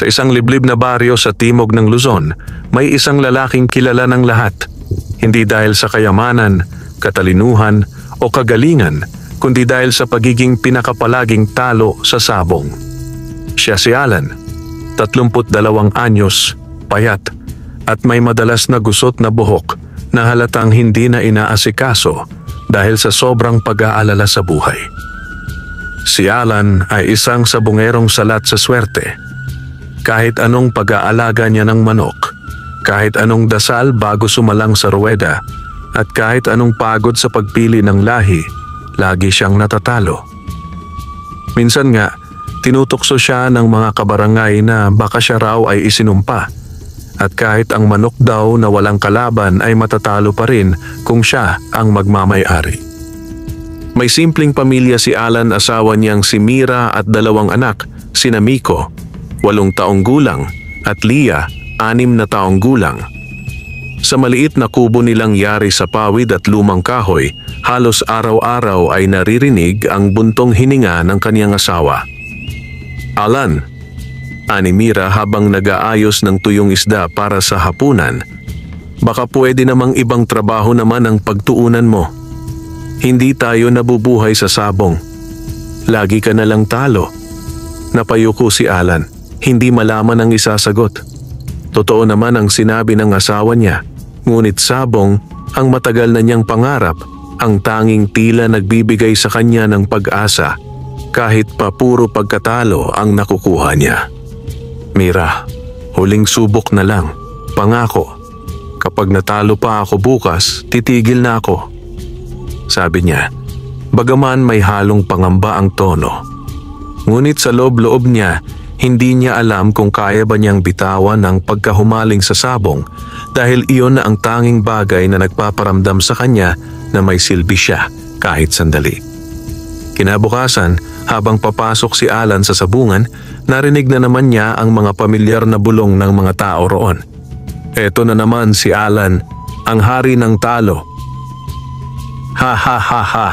Sa isang liblib na baryo sa timog ng Luzon, may isang lalaking kilala ng lahat. Hindi dahil sa kayamanan, katalinuhan o kagalingan, kundi dahil sa pagiging pinakapalaging talo sa sabong. Siya si Alan, 32 anyos, payat, at may madalas na gusot na buhok na halatang hindi na inaasikaso dahil sa sobrang pag-aalala sa buhay. Si Alan ay isang sabungerong salat sa swerte. Kahit anong pag-aalaga niya ng manok, kahit anong dasal bago sumalang sa ruweda, at kahit anong pagod sa pagpili ng lahi, lagi siyang natatalo. Minsan nga, tinutokso siya ng mga kabarangay na baka siya raw ay isinumpa, at kahit ang manok daw na walang kalaban ay matatalo pa rin kung siya ang magmamay-ari. May simpleng pamilya si Alan, asawa niyang si Mira at 2 anak, sina Miko, 8 taong gulang, at Leah, 6 na taong gulang. Sa maliit na kubo nilang yari sa pawid at lumang kahoy, halos araw-araw ay naririnig ang buntong hininga ng kaniyang asawa. "Alan," ani Mira habang nag-aayos ng tuyong isda para sa hapunan, "baka pwede namang ibang trabaho naman ang pagtuunan mo. Hindi tayo nabubuhay sa sabong. Lagi ka nalang talo." Napayuko si Alan, hindi malaman ang isasagot. Totoo naman ang sinabi ng asawa niya, ngunit sabong ang matagal na niyang pangarap, ang tanging tila nagbibigay sa kanya ng pag-asa kahit pa puro pagkatalo ang nakukuha niya. "Mira, huling subok na lang. Pangako, kapag natalo pa ako bukas, titigil na ako," sabi niya, bagaman may halong pangamba ang tono. Ngunit sa loob-loob niya, hindi niya alam kung kaya ba niyang bitawan ang pagkahumaling sa sabong dahil iyon na ang tanging bagay na nagpaparamdam sa kanya na may silbi siya kahit sandali. Kinabukasan, habang papasok si Alan sa sabungan, narinig na naman niya ang mga pamilyar na bulong ng mga tao roon. Eto na naman si Alan, ang hari ng talo. "Ha ha ha ha,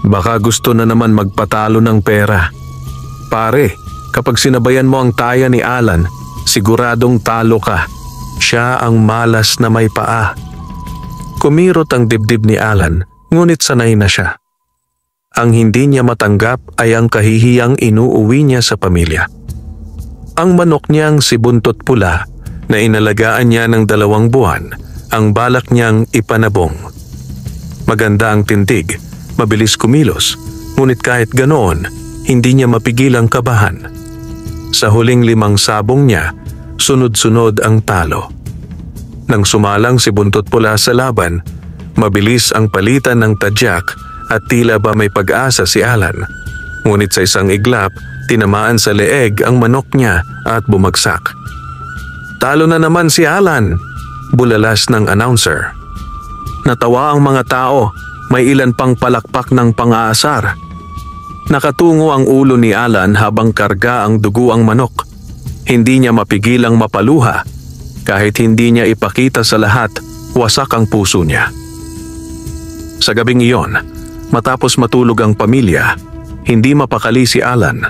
baka gusto na naman magpatalo ng pera. Pare, kapag sinabayan mo ang taya ni Alan, siguradong talo ka. Siya ang malas na may paa." Kumirot ang dibdib ni Alan, ngunit sanay na siya. Ang hindi niya matanggap ay ang kahihiyang inuuwi niya sa pamilya. Ang manok niyang si Buntot Pula na inalagaan niya ng 2 buwan, ang balak niyang ipanabong. Maganda ang tindig, mabilis kumilos, ngunit kahit ganoon, hindi niya mapigil ang kabahan. Sa huling 5 sabong niya, sunod-sunod ang talo. Nang sumalang si Buntot Pula sa laban, mabilis ang palitan ng tadyak at tila ba may pag-asa si Alan. Ngunit sa isang iglap, tinamaan sa leeg ang manok niya at bumagsak. "Talo na naman si Alan," bulalas ng announcer. Natawa ang mga tao, may ilan pang palakpak ng pang-aasar. Nakatungo ang ulo ni Alan habang karga ang dugo ang manok. Hindi niya mapigilang mapaluha. Kahit hindi niya ipakita sa lahat, wasak ang puso niya. Sa gabing iyon, matapos matulog ang pamilya, hindi mapakali si Alan.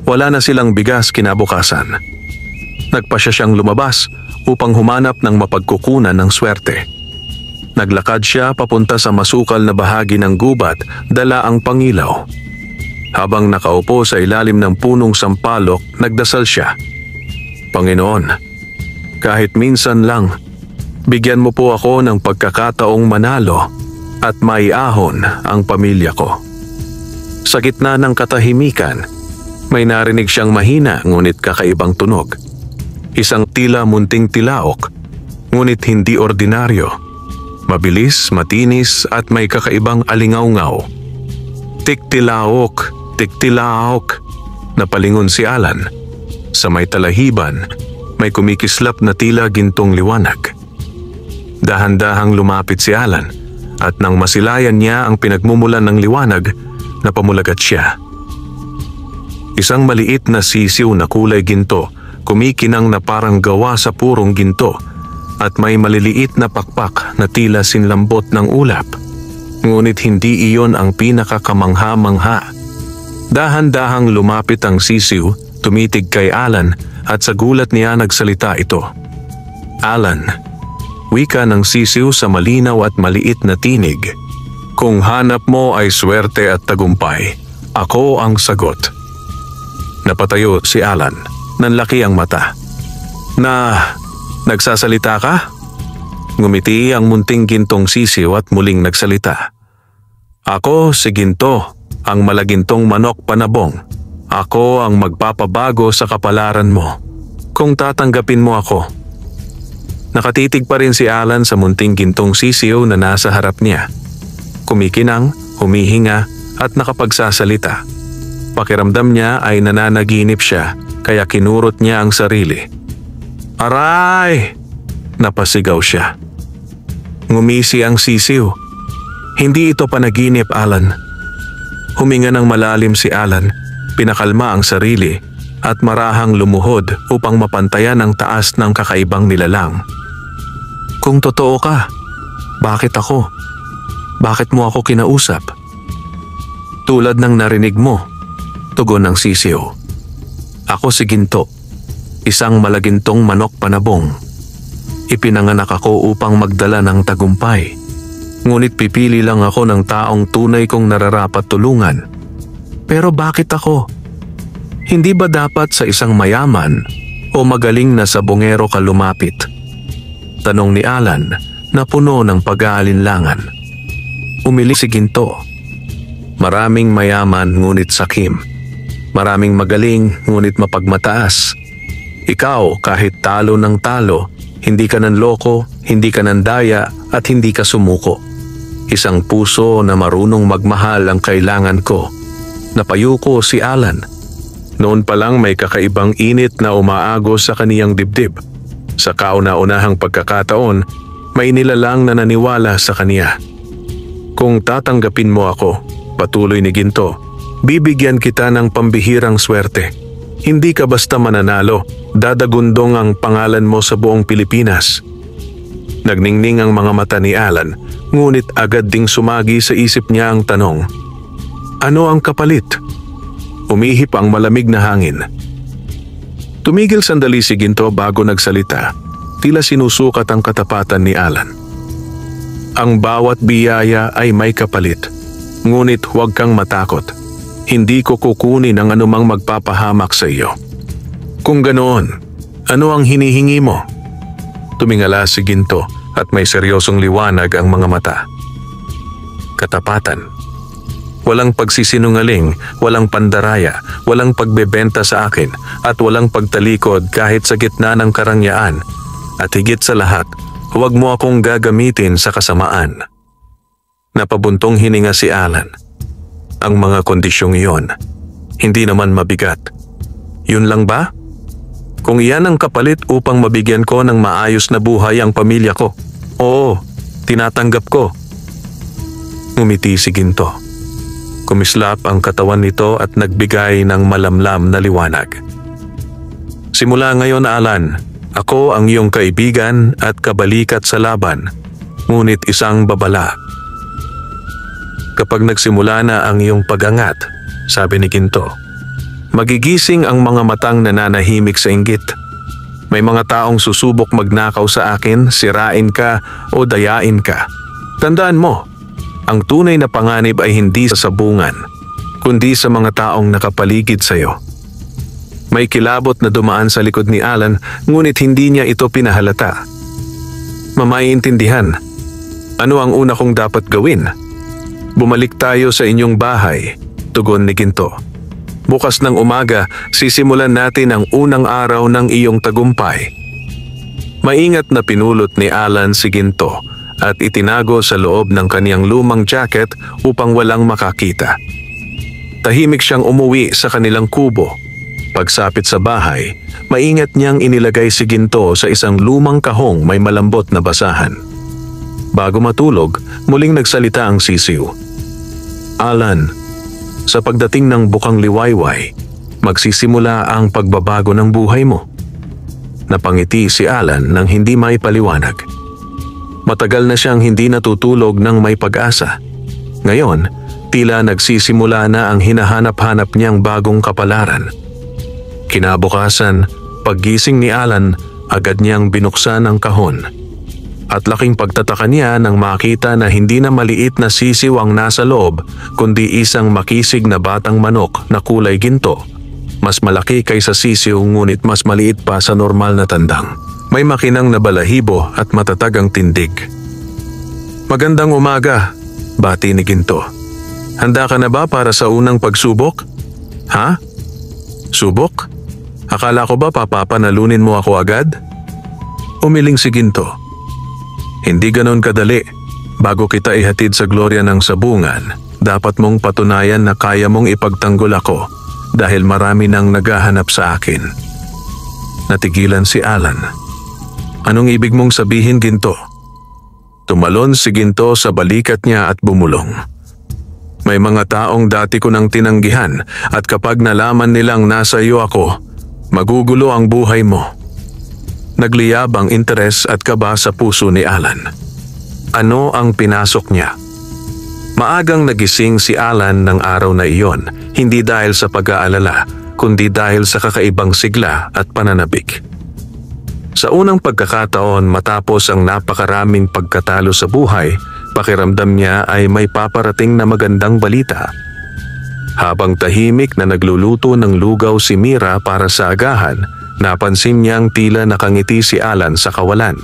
Wala na silang bigas kinabukasan. Nagpasya siyang lumabas upang humanap ng mapagkukunan ng swerte. Naglakad siya papunta sa masukal na bahagi ng gubat, dala ang pangilaw. Habang nakaupo sa ilalim ng punong sampalok, nagdasal siya. "Panginoon, kahit minsan lang, bigyan mo po ako ng pagkakataong manalo at maiahon ang pamilya ko." Sa gitna ng katahimikan, may narinig siyang mahina ngunit kakaibang tunog. Isang tila munting tilaok, ngunit hindi ordinaryo. Mabilis, matinis at may kakaibang alingaw-ngaw. "Tiktilaok, tiktilaok," napalingon si Alan. Sa may talahiban, may kumikislap na tila gintong liwanag. Dahan-dahang lumapit si Alan at nang masilayan niya ang pinagmumulan ng liwanag, napamulagat siya. Isang maliit na sisiw na kulay ginto, kumikinang na parang gawa sa purong ginto, at may maliliit na pakpak na tila sinlambot ng ulap. Ngunit hindi iyon ang pinakakamangha-mangha. Dahan-dahang lumapit ang sisiw, tumitig kay Alan at sa gulat niya nagsalita ito. Alan, wika ng sisiw sa malinaw at maliit na tinig. Kung hanap mo ay swerte at tagumpay, ako ang sagot. Napatayo si Alan, nanlaki ang mata. Nagsasalita ka? Ngumiti ang munting gintong sisiw at muling nagsalita. Ako si Ginto, ang malagintong manok panabong. Ako ang magpapabago sa kapalaran mo, kung tatanggapin mo ako. Nakatitig pa rin si Alan sa munting gintong sisiw na nasa harap niya. Kumikinang, humihinga at nakapagsasalita. Pakiramdam niya ay nananaginip siya, kaya kinurot niya ang sarili. Aray! Napasigaw siya. Ngumisi ang sisiw. Hindi ito panaginip, Alan. Huminga ng malalim si Alan, pinakalma ang sarili at marahang lumuhod upang mapantayan ang taas ng kakaibang nilalang. Kung totoo ka, bakit ako? Bakit mo ako kinausap? Tulad ng narinig mo, tugon ng sisiw. Ako si Ginto, isang malagintong manok panabong. Ipinanganak ako upang magdala ng tagumpay. Ngunit pipili lang ako ng taong tunay kong nararapat tulungan. Pero bakit ako? Hindi ba dapat sa isang mayaman o magaling na sabongero ka lumapit? Tanong ni Alan na puno ng pag-aalinlangan. Umili si Ginto. Maraming mayaman ngunit sakim. Maraming magaling ngunit mapagmataas. Ikaw kahit talo ng talo, hindi ka nanloko, hindi ka nandaya at hindi ka sumuko. Isang puso na marunong magmahal ang kailangan ko. Napayuko si Alan. Noon pa lang may kakaibang init na umaagos sa kaniyang dibdib. Sa kauna-unahang pagkakataon, may nilalang na naniwala sa kaniya. Kung tatanggapin mo ako, patuloy ni Ginto, bibigyan kita ng pambihirang swerte. Hindi ka basta mananalo, dadagundong ang pangalan mo sa buong Pilipinas. Nagningning ang mga mata ni Alan, ngunit agad ding sumagi sa isip niya ang tanong. Ano ang kapalit? Umihip ang malamig na hangin. Tumigil sandali si Ginto bago nagsalita, tila sinusukat ang katapatan ni Alan. Ang bawat biyaya ay may kapalit, ngunit huwag kang matakot. Hindi ko kukunin ang anumang magpapahamak sa iyo. Kung ganoon, ano ang hinihingi mo? Tumingala si Ginto at may seryosong liwanag ang mga mata. Katapatan. Walang pagsisinungaling, walang pandaraya, walang pagbebenta sa akin at walang pagtalikod kahit sa gitna ng karangyaan. At higit sa lahat, huwag mo akong gagamitin sa kasamaan. Napabuntong hininga si Alan. Ang mga kondisyong iyon, hindi naman mabigat. Yun lang ba? Kung iyan ang kapalit upang mabigyan ko ng maayos na buhay ang pamilya ko, oo, tinatanggap ko. Ngumiti si Ginto. Kumislap ang katawan nito at nagbigay ng malamlam na liwanag. Simula ngayon, Alan, ako ang iyong kaibigan at kabalikat sa laban, ngunit isang babala. Kapag nagsimula na ang iyong pag-angat, sabi ni Ginto, magigising ang mga matang nananahimik sa inggit. May mga taong susubok magnakaw sa akin, sirain ka o dayain ka. Tandaan mo, ang tunay na panganib ay hindi sa sabungan, kundi sa mga taong nakapaligid sa iyo. May kilabot na dumaan sa likod ni Alan, ngunit hindi niya ito pinahalata. Mamaiintindihan. Ano ang una kong dapat gawin? Bumalik tayo sa inyong bahay, tugon ni Ginto. Bukas ng umaga, sisimulan natin ang unang araw ng iyong tagumpay. Maingat na pinulot ni Alan si Ginto at itinago sa loob ng kaniyang lumang jacket upang walang makakita. Tahimik siyang umuwi sa kanilang kubo. Pagsapit sa bahay, maingat niyang inilagay si Ginto sa isang lumang kahong may malambot na basahan. Bago matulog, muling nagsalita ang sisiw. Alan, sa pagdating ng bukang liwayway, magsisimula ang pagbabago ng buhay mo. Napangiti si Alan nang hindi maipaliwanag. Matagal na siyang hindi natutulog ng may pag-asa. Ngayon, tila nagsisimula na ang hinahanap-hanap niyang bagong kapalaran. Kinabukasan, Paggising ni Alan, agad niyang binuksan ang kahon. At laking pagtataka niya nang makita na hindi na maliit na sisiw ang nasa loob, kundi isang makisig na batang manok na kulay ginto. Mas malaki kaysa sisiw ngunit mas maliit pa sa normal na tandang. May makinang na balahibo at matatag ang tindig. "Magandang umaga," bati ni Ginto. "Handa ka na ba para sa unang pagsubok?" "Ha? Subok? Akala ko ba papapanalunin mo ako agad?" Umiling si Ginto. "Hindi ganon kadali. Bago kita ihatid sa glorya ng sabungan, dapat mong patunayan na kaya mong ipagtanggol ako dahil marami nang naghahanap sa akin." Natigilan si Alan. "Anong ibig mong sabihin, Ginto?" Tumalon si Ginto sa balikat niya at bumulong. "May mga taong dati ko nang tinanggihan at kapag nalaman nilang nasa iyo ako, magugulo ang buhay mo." Nagliyab ang interes at kaba sa puso ni Alan. Ano ang pinasok niya? Maagang nagising si Alan ng araw na iyon, hindi dahil sa pag-aalala, kundi dahil sa kakaibang sigla at pananabik. Sa unang pagkakataon matapos ang napakaraming pagkatalo sa buhay, pakiramdam niya ay may paparating na magandang balita. Habang tahimik na nagluluto ng lugaw si Mira para sa agahan, napansin niyang tila nakangiti si Alan sa kawalan.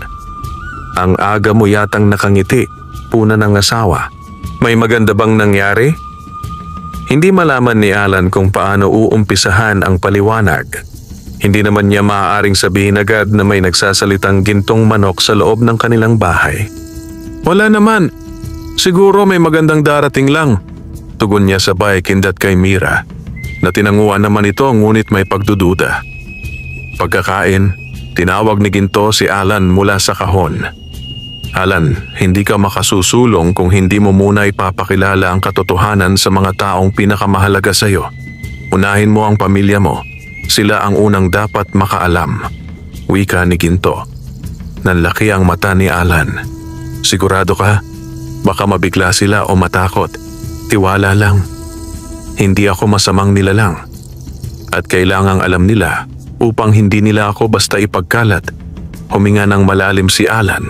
"Ang aga mo yatang nakangiti," puna ng asawa. "May maganda bang nangyari?" Hindi malaman ni Alan kung paano uumpisahan ang paliwanag. Hindi naman niya maaaring sabihin agad na may nagsasalitang gintong manok sa loob ng kanilang bahay. "Wala naman. Siguro may magandang darating lang," tugon niya sabay kindat kay Mira, na tinanguan naman ito ngunit may pagdududa. Pagkakain, tinawag ni Ginto si Alan mula sa kahon. "Alan, hindi ka makasusulong kung hindi mo muna ipapakilala ang katotohanan sa mga taong pinakamahalaga sa iyo. Unahin mo ang pamilya mo. Sila ang unang dapat makaalam," wika ni Ginto. Nanlaki ang mata ni Alan. "Sigurado ka? Baka mabigla sila o matakot. Tiwala lang. Hindi ako masamang nilalang. At kailangang alam nila upang hindi nila ako basta ipagkalat." Huminga ng malalim si Alan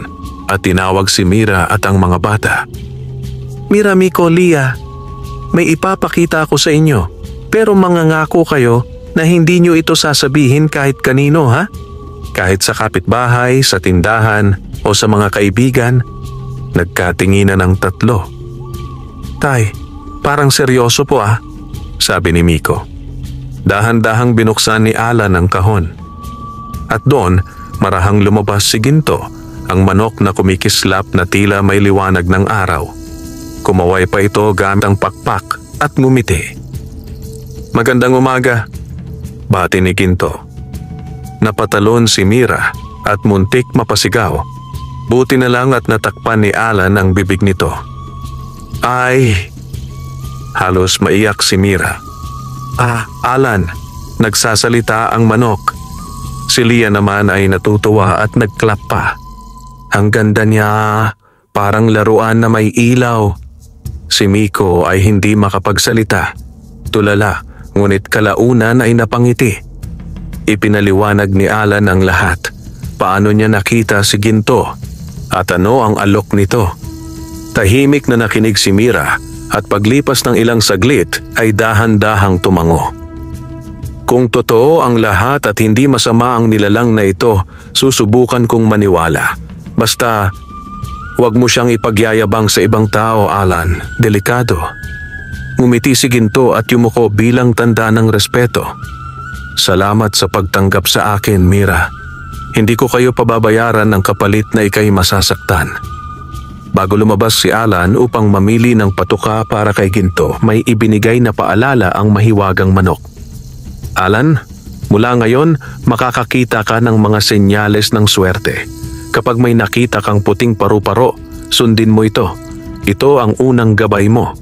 at tinawag si Mira at ang mga bata. "Mira, Miko, Lia, may ipapakita ako sa inyo. Pero mangangako kayo na hindi nyo ito sasabihin kahit kanino, ha? Kahit sa kapitbahay, sa tindahan, o sa mga kaibigan." Nagkatinginan ang tatlo. "Tay, parang seryoso po ah," sabi ni Miko. Dahan-dahang binuksan ni Alan ang kahon. At doon, marahang lumabas si Ginto, ang manok na kumikislap na tila may liwanag ng araw. Kumaway pa ito gamit ang pakpak at ngumiti. "Magandang umaga," bati ni Ginto. Napatalon si Mira at muntik mapasigaw. Buti na lang at natakpan ni Alan ang bibig nito. "Ay!" Halos maiyak si Mira. Alan," nagsasalita ang manok. Si Lia naman ay natutuwa at nagklap pa. "Ang ganda niya, parang laruan na may ilaw." Si Miko ay hindi makapagsalita. Tulala, ngunit kalaunan ay napangiti. Ipinaliwanag ni Alan ang lahat. Paano niya nakita si Ginto at ano ang alok nito. Tahimik na nakinig si Mira at paglipas ng ilang saglit ay dahan-dahang tumango. Kung totoo ang lahat at hindi masama ang nilalang na ito, susubukan kong maniwala. Basta, huwag mo siyang ipagyayabang sa ibang tao, Alan. Delikado. Ngumiti si Ginto at yumuko bilang tanda ng respeto. "Salamat sa pagtanggap sa akin, Mira. Hindi ko kayo pababayaran ng kapalit na ikay masasaktan." Bago lumabas si Alan upang mamili ng patuka para kay Ginto, may ibinigay na paalala ang mahiwagang manok. "Alan, mula ngayon makakakita ka ng mga senyales ng swerte. Kapag may nakita kang puting paru-paro, sundin mo ito. Ito ang unang gabay mo."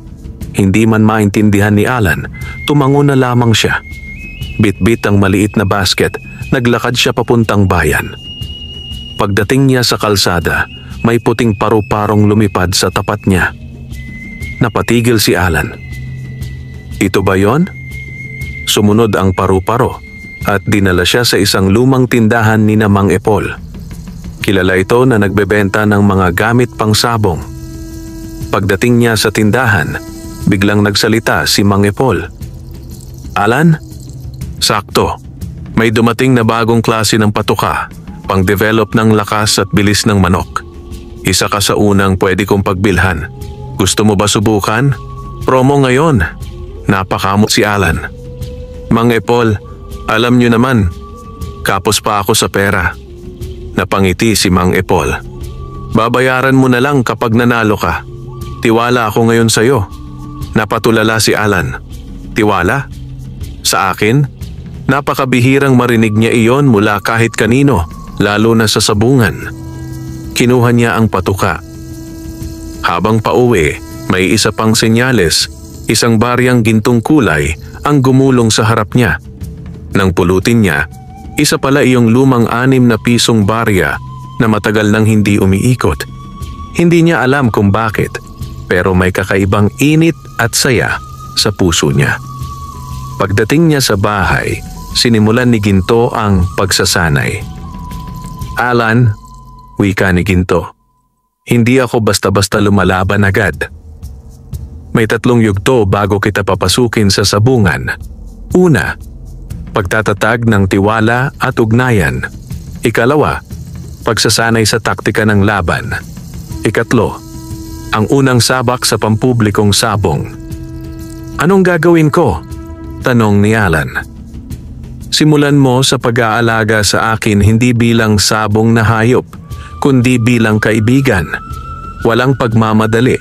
Hindi man maintindihan ni Alan, tumango na lamang siya. Bit-bit ang maliit na basket, naglakad siya papuntang bayan. Pagdating niya sa kalsada, may puting paru-parong lumipad sa tapat niya. Napatigil si Alan. "Ito ba yon?" Sumunod ang paru-paro at dinala siya sa isang lumang tindahan ni Mang Epol. Kilala ito na nagbebenta ng mga gamit pang sabong. Pagdating niya sa tindahan, biglang nagsalita si Mang Epol. "Alan? Sakto. May dumating na bagong klase ng patuka, pang-develop ng lakas at bilis ng manok. Isa ka sa unang pwede kong pagbilhan. Gusto mo ba subukan? Promo ngayon." Napakamot si Alan. "Mang Epol, alam niyo naman, kapos pa ako sa pera." Napangiti si Mang Epol. "Babayaran mo na lang kapag nanalo ka. Tiwala ako ngayon sa'yo." Napatulala si Alan. "Tiwala? Sa akin?" Napakabihirang marinig niya iyon mula kahit kanino, lalo na sa sabungan. Kinuha niya ang patuka. Habang pauwi, may isa pang senyales, isang baryang gintong kulay ang gumulong sa harap niya. Nang pulutin niya, isa pala iyong lumang 6 na pisong barya na matagal nang hindi umiikot. Hindi niya alam kung bakit, pero may kakaibang init at saya sa puso niya. Pagdating niya sa bahay, sinimulan ni Ginto ang pagsasanay. "Alan," wika ni Ginto, "hindi ako basta-basta lumalaban agad. May 3 yugto bago kita papasukin sa sabungan. Una, pagtatatag ng tiwala at ugnayan. Ikalawa, pagsasanay sa taktika ng laban. Ikatlo, ang unang sabak sa pampublikong sabong." "Anong gagawin ko?" tanong ni Alan. "Simulan mo sa pag-aalaga sa akin hindi bilang sabong na hayop, kundi bilang kaibigan. Walang pagmamadali.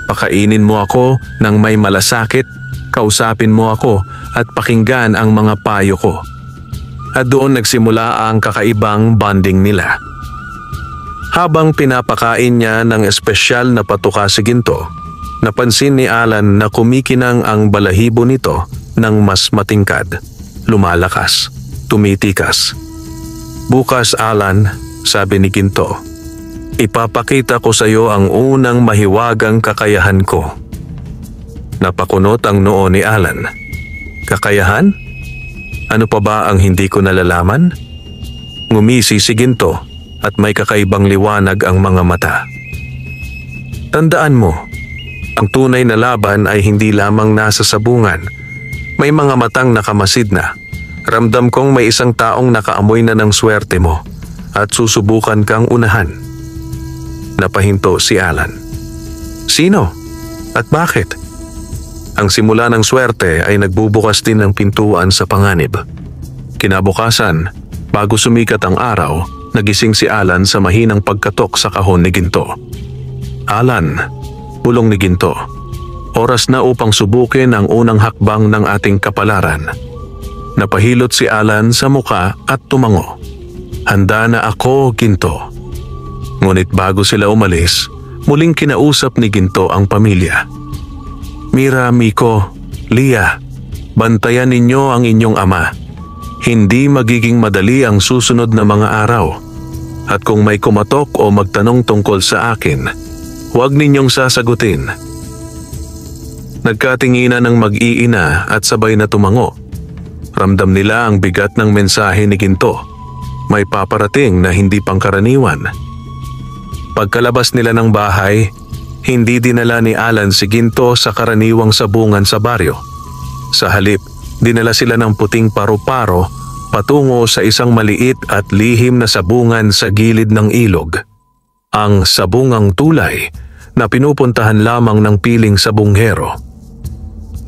Pakainin mo ako ng may malasakit, kausapin mo ako at pakinggan ang mga payo ko." At doon nagsimula ang kakaibang bonding nila. Habang pinapakain niya ng espesyal na patuka si Ginto, napansin ni Alan na kumikinang ang balahibo nito ng mas matingkad, lumalakas, tumitikas. "Bukas, Alan," sabi ni Ginto, "ipapakita ko sa iyo ang unang mahiwagang kakayahan ko." Napakunot ang noo ni Alan. "Kakayahan? Ano pa ba ang hindi ko nalalaman?" Ngumisi si Ginto at may kakaibang liwanag ang mga mata. "Tandaan mo, ang tunay na laban ay hindi lamang nasa sabungan. May mga matang nakamasid na. Ramdam kong may isang taong nakaamoy na ng swerte mo at susubukan kang unahan." Napahinto si Alan. "Sino? At bakit?" Ang simula ng swerte ay nagbubukas din ng pintuan sa panganib. Kinabukasan, bago sumikat ang araw, nagising si Alan sa mahinang pagkatok sa kahon ni Ginto. "Alan," bulong ni Ginto, "oras na upang subukin ang unang hakbang ng ating kapalaran." Napahilot si Alan sa muka at tumango. "Handa na ako, Ginto." Ngunit bago sila umalis, muling kinausap ni Ginto ang pamilya. "Mira, Miko, Lia, bantayan ninyo ang inyong ama. Hindi magiging madali ang susunod na mga araw. At kung may kumatok o magtanong tungkol sa akin, huwag ninyong sasagutin." Nagkatinginan ng mag-iina at sabay na tumango. Ramdam nila ang bigat ng mensahe ni Ginto. May paparating na hindi pangkaraniwan. Pagkalabas nila ng bahay, hindi dinala ni Alan si Ginto sa karaniwang sabungan sa baryo. Sa halip, dinala sila ng puting paru-paro patungo sa isang maliit at lihim na sabungan sa gilid ng ilog. Ang sabungang tulay na pinupuntahan lamang ng piling sabunghero.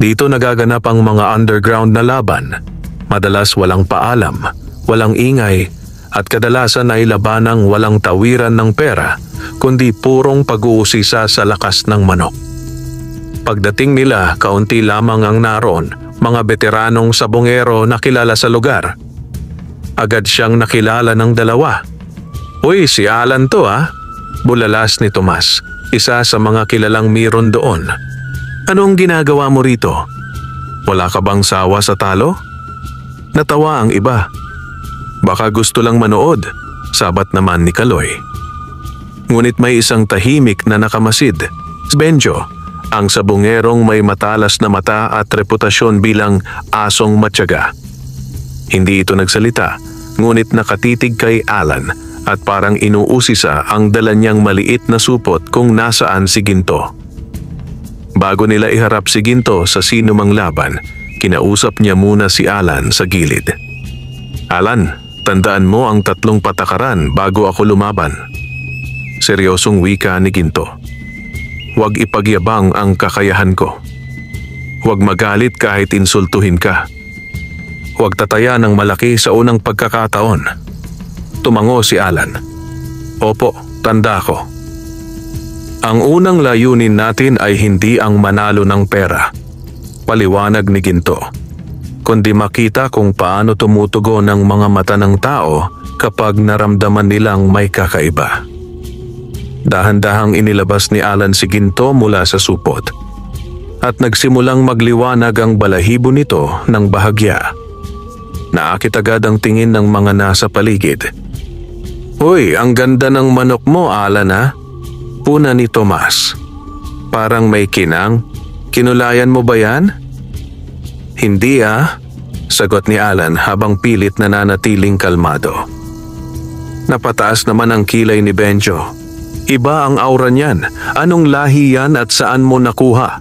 Dito nagaganap ang mga underground na laban. Madalas walang paalam, walang ingay, at kadalasan ay labanang walang tawiran ng pera, kundi purong pag-uusisa sa lakas ng manok. Pagdating nila, kaunti lamang ang naroon, mga veteranong sabongero na kilala sa lugar. Agad siyang nakilala ng dalawa. "Uy, si Alan to ah," bulalas ni Tomas, isa sa mga kilalang miron doon. "Anong ginagawa mo rito? Wala ka bang sawa sa talo?" Natawa ang iba. "Baka gusto lang manood," sabat naman ni Kaloy. Ngunit may isang tahimik na nakamasid. Benjo, ang sabungerong may matalas na mata at reputasyon bilang asong matyaga. Hindi ito nagsalita, ngunit nakatitig kay Alan at parang inuusisa ang dala niyang maliit na supot kung nasaan si Ginto. Bago nila iharap si Ginto sa sinumang laban, kinausap niya muna si Alan sa gilid. Alan, tandaan mo ang 3 patakaran bago ako lumaban. Seryosong wika ni Ginto. Huwag ipagyabang ang kakayahan ko. Huwag magalit kahit insultuhin ka. Huwag tataya ng malaki sa unang pagkakataon. Tumango si Alan. Opo, tanda ko. Ang unang layunin natin ay hindi ang manalo ng pera, paliwanag ni Ginto, kundi makita kung paano tumutugon ang mga mata ng tao kapag naramdaman nilang may kakaiba. Dahan-dahang inilabas ni Alan si Ginto mula sa supot at nagsimulang magliwanag ang balahibo nito ng bahagya. Naakit agad ang tingin ng mga nasa paligid. Hoy, ang ganda ng manok mo, Alan ha? Puna ni Tomas. Parang may kinang. Kinulayan mo ba yan? Hindi sagot ni Alan habang pilit na nanatiling kalmado. Napataas naman ang kilay ni Benjo. Iba ang aura niyan. Anong lahi yan at saan mo nakuha?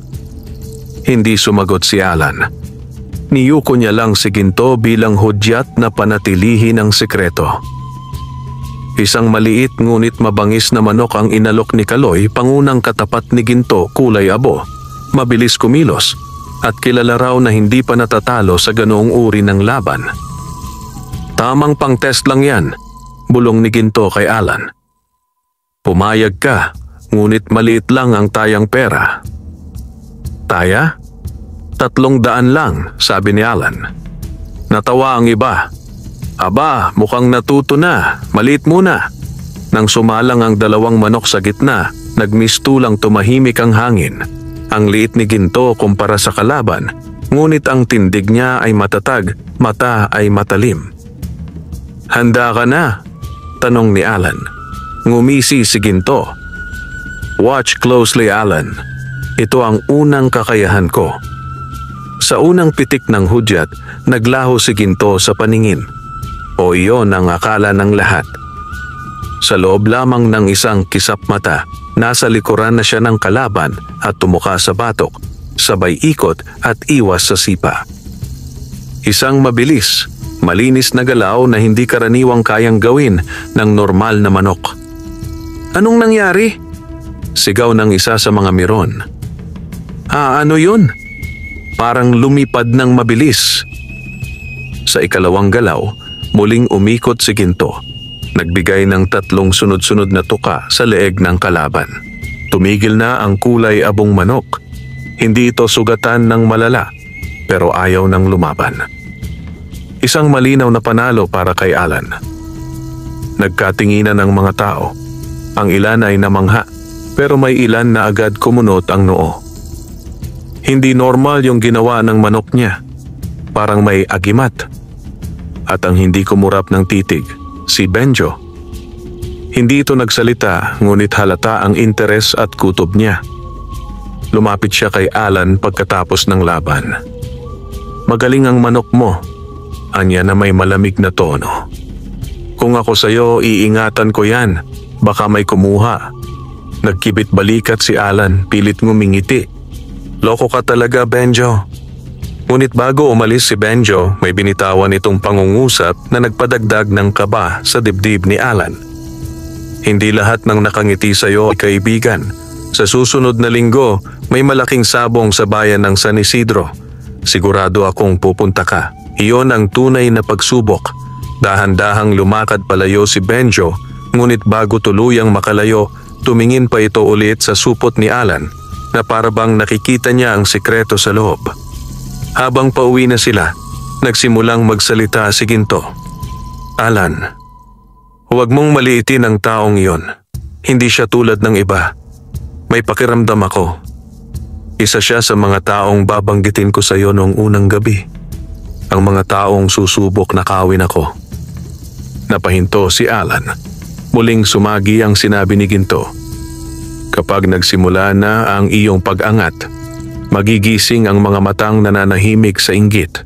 Hindi sumagot si Alan. Niyuko niya lang si Ginto bilang hudyat na panatilihin ang sekreto. Isang maliit ngunit mabangis na manok ang inalok ni Kaloy, pangunang katapat ni Ginto, kulay abo, mabilis kumilos at kilala raw na hindi pa natatalo sa ganoong uri ng laban. Tamang pang-test lang yan, bulong ni Ginto kay Alan. Pumayag ka, ngunit maliit lang ang tayang pera. Taya? 300 lang, sabi ni Alan. Natawa ang iba. Aba, mukhang natuto na, maliit muna. Nang sumalang ang 2 manok sa gitna, nagmistulang tumahimik ang hangin. Ang liit ni Ginto kumpara sa kalaban, ngunit ang tindig niya ay matatag, mata ay matalim. Handa ka na? Tanong ni Alan. Ngumisi si Ginto. Watch closely, Alan. Ito ang unang kakayahan ko. Sa unang pitik ng hudyat, naglaho si Ginto sa paningin. O iyon ang akala ng lahat. Sa loob lamang ng isang kisap mata, nasa likuran na siya ng kalaban at tumuka sa batok, sabay ikot at iwas sa sipa. Isang mabilis, malinis na galaw na hindi karaniwang kayang gawin ng normal na manok. Anong nangyari? Sigaw ng isa sa mga miron. Ano yun? Parang lumipad ng mabilis. Sa ikalawang galaw, muling umikot si Ginto. Nagbigay ng 3 sunod-sunod na tuka sa leeg ng kalaban. Tumigil na ang kulay abong manok. Hindi ito sugatan ng malala, pero ayaw ng lumaban. Isang malinaw na panalo para kay Alan. Nagkatinginan ang mga tao. Ang ilan ay namangha, pero may ilan na agad kumunot ang noo. Hindi normal yung ginawa ng manok niya. Parang may agimat. At ang hindi kumurap ng titig, si Benjo. Hindi ito nagsalita, ngunit halata ang interes at kutob niya. Lumapit siya kay Alan pagkatapos ng laban. Magaling ang manok mo, anya na may malamig na tono. Kung ako sa'yo, iingatan ko yan, baka may kumuha. Nagkibit balikat si Alan, pilit ngumingiti. Loko ka talaga, Benjo. Ngunit bago umalis si Benjo, may binitawan itong pangungusap na nagpadagdag ng kaba sa dibdib ni Alan. Hindi lahat ng nakangiti sa'yo ay kaibigan. Sa susunod na linggo, may malaking sabong sa bayan ng San Isidro. Sigurado akong pupunta ka. Iyon ang tunay na pagsubok. Dahan-dahang lumakad palayo si Benjo, ngunit bago tuluyang makalayo, tumingin pa ito ulit sa supot ni Alan na parabang nakikita niya ang sikreto sa loob. Habang pauwi na sila, nagsimulang magsalita si Ginto. Alan, huwag mong maliitin ang taong iyon. Hindi siya tulad ng iba. May pakiramdam ako. Isa siya sa mga taong babanggitin ko sa iyo noong unang gabi. Ang mga taong susubok na kawin ako. Napahinto si Alan. Muling sumagi ang sinabi ni Ginto. Kapag nagsimula na ang iyong pag-angat, magigising ang mga matang nananahimik sa inggit.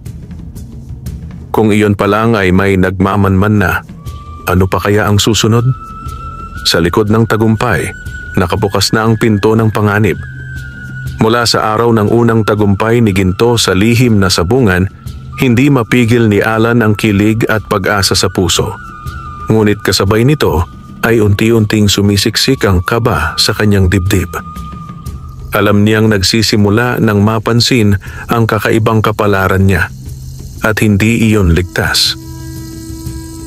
Kung iyon pa lang ay may nagmamanman na, ano pa kaya ang susunod? Sa likod ng tagumpay, nakabukas na ang pinto ng panganib. Mula sa araw ng unang tagumpay ni Ginto sa lihim na sabungan, hindi mapigil ni Alan ang kilig at pag-asa sa puso. Ngunit kasabay nito ay unti-unting sumisiksik ang kaba sa kanyang dibdib. Alam niyang nagsisimula nang mapansin ang kakaibang kapalaran niya at hindi iyon ligtas.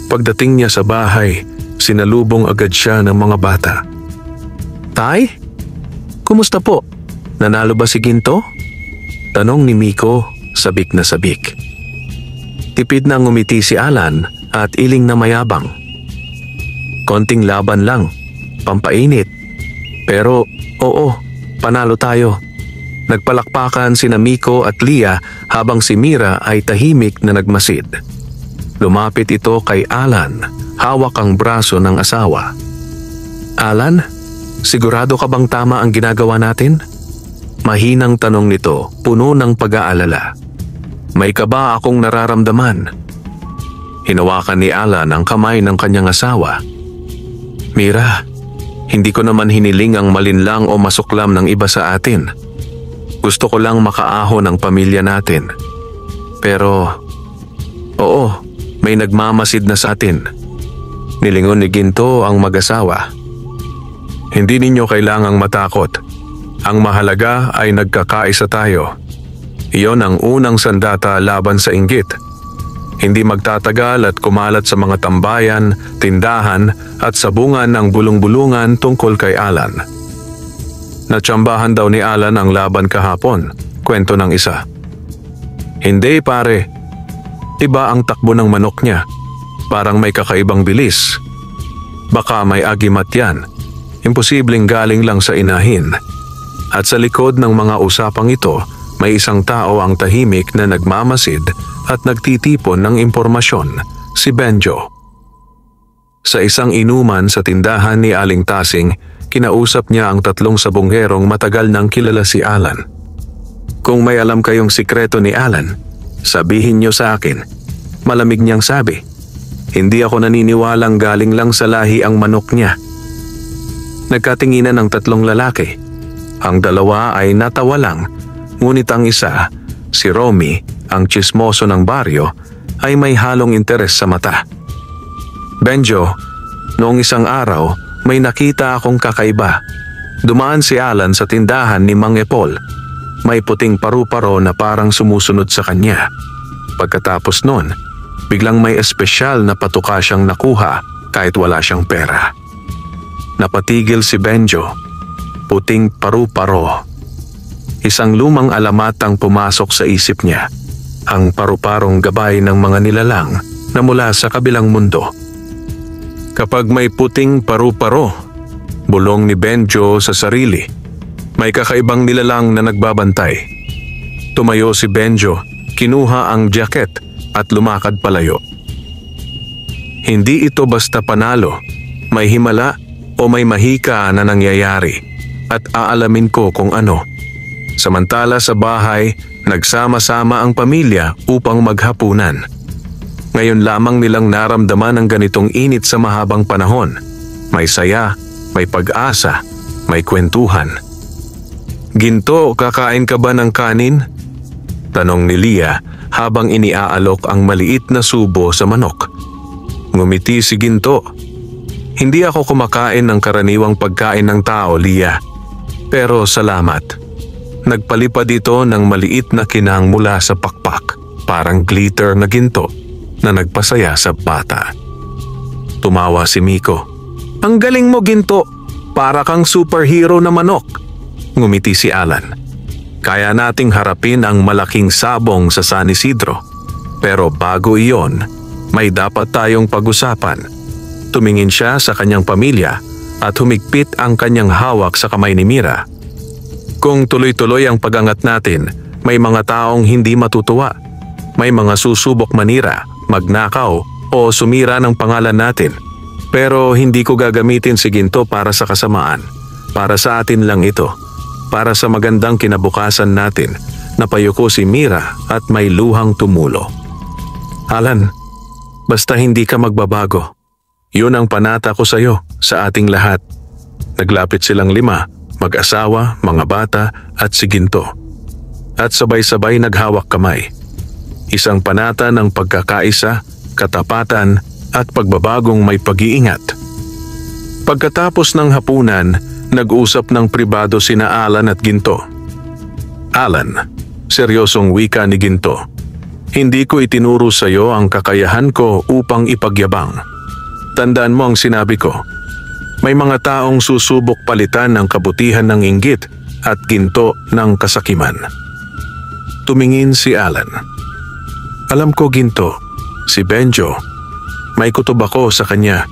Pagdating niya sa bahay, sinalubong agad siya ng mga bata. "Tay, kumusta po? Nanalo ba si Ginto?" Tanong ni Miko, sabik na sabik. Tipid na ngumiti si Alan at iling na mayabang. "Konting laban lang, pampainit. Pero oo, panalo tayo." Nagpalakpakan sina Miko at Lia habang si Mira ay tahimik na nagmasid. Lumapit ito kay Alan, hawak ang braso ng asawa. "Alan, sigurado ka bang tama ang ginagawa natin?" Mahinang tanong nito, puno ng pag-aalala. "May kaba akong nararamdaman." Hinawakan ni Alan ang kamay ng kanyang asawa. "Mira, hindi ko naman hiniling ang malinlang o masuklam ng iba sa atin. Gusto ko lang makaahon ang pamilya natin. Pero, oo, may nagmamasid na sa atin." Nilingon ni Ginto ang mag-asawa. "Hindi ninyo kailangang matakot. Ang mahalaga ay nagkakaisa tayo. Iyon ang unang sandata laban sa inggit. Hindi magtatagal at kumalat sa mga tambayan, tindahan at sabungan ng bulong-bulungan tungkol kay Alan." Natsambahan daw ni Alan ang laban kahapon, kwento ng isa. "Hindi pare, iba ang takbo ng manok niya. Parang may kakaibang bilis. Baka may agimat yan. Imposibleng galing lang sa inahin." At sa likod ng mga usapang ito, may isang tao ang tahimik na nagmamasid at nagtitipon ng impormasyon, si Benjo. Sa isang inuman sa tindahan ni Aling Tasing, kinausap niya ang tatlong sabongherong matagal nang kilala si Alan. "Kung may alam kayong sikreto ni Alan, sabihin niyo sa akin." Malamig niyang sabi. "Hindi ako naniniwalang galing lang sa lahi ang manok niya." Nagkatinginan ang tatlong lalaki. Ang dalawa ay natawa lang, ngunit ang isa, si Romy, ang tsismoso ng baryo, ay may halong interes sa mata. "Benjo, noong isang araw, may nakita akong kakaiba. Dumaan si Alan sa tindahan ni Mang Epol. May puting paru-paro na parang sumusunod sa kanya. Pagkatapos nun, biglang may espesyal na patuka siyang nakuha kahit wala siyang pera." Napatigil si Benjo. Puting paru-paro. Isang lumang alamat ang pumasok sa isip niya. Ang paru-parong gabay ng mga nilalang na mula sa kabilang mundo. "Kapag may puting paru-paro," bulong ni Benjo sa sarili, "may kakaibang nilalang na nagbabantay." Tumayo si Benjo, kinuha ang jacket at lumakad palayo. Hindi ito basta panalo, may himala o may mahika na nangyayari at aalamin ko kung ano. Samantala sa bahay, nagsama-sama ang pamilya upang maghapunan. Ngayon lamang nilang naramdaman ang ganitong init sa mahabang panahon. May saya, may pag-asa, may kwentuhan. "Ginto, kakain ka ba ng kanin?" Tanong ni Lia habang iniaalok ang maliit na subo sa manok. Ngumiti si Ginto. "Hindi ako kumakain ng karaniwang pagkain ng tao, Lia. Pero salamat." Nagpalipad ito ng maliit na kinang mula sa pakpak, parang glitter na ginto na nagpasaya sa bata. Tumawa si Miko. "Ang galing mo, Ginto. Para kang superhero na manok." Ngumiti si Alan. "Kaya nating harapin ang malaking sabong sa San Isidro. Pero bago iyon, may dapat tayong pag-usapan." Tumingin siya sa kanyang pamilya at humigpit ang kanyang hawak sa kamay ni Mira. "Kung tuloy-tuloy ang pag-angat natin, may mga taong hindi matutuwa. May mga susubok manira, magnakaw o sumira ng pangalan natin. Pero hindi ko gagamitin si Ginto para sa kasamaan. Para sa atin lang ito. Para sa magandang kinabukasan natin." Napayuko si Mira at may luhang tumulo. Alan, basta hindi ka magbabago. Yun ang panata ko sa'yo sa ating lahat. Naglapit silang 5, mag-asawa, mga bata at si Ginto. At sabay-sabay naghawak kamay. Isang panata ng pagkakaisa, katapatan at pagbabagong may pag-iingat. Pagkatapos ng hapunan, nag-usap ng pribado sina Alan at Ginto. Alan, seryosong wika ni Ginto. Hindi ko itinuro sa iyo ang kakayahan ko upang ipagyabang. Tandaan mo ang sinabi ko. May mga taong susubok palitan ng kabutihan ng inggit at ginto ng kasakiman. Tumingin si Alan. Alam ko, Ginto, si Benjo. May kutob ako sa kanya.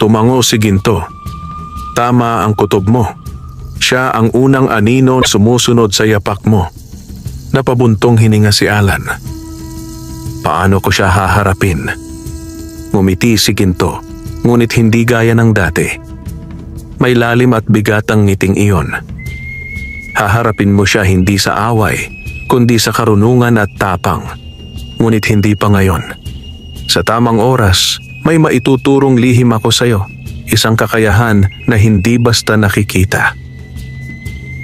Tumango si Ginto. Tama ang kutob mo. Siya ang unang anino sumusunod sa yapak mo. Napabuntong hininga si Alan. Paano ko siya haharapin? Ngumiti si Ginto, ngunit hindi gaya ng dati. May lalim at bigat ang ngiting iyon. Haharapin mo siya hindi sa away, kundi sa karunungan at tapang. Ngunit hindi pa ngayon. Sa tamang oras, may maituturong lihim ako sa iyo. Isang kakayahan na hindi basta nakikita.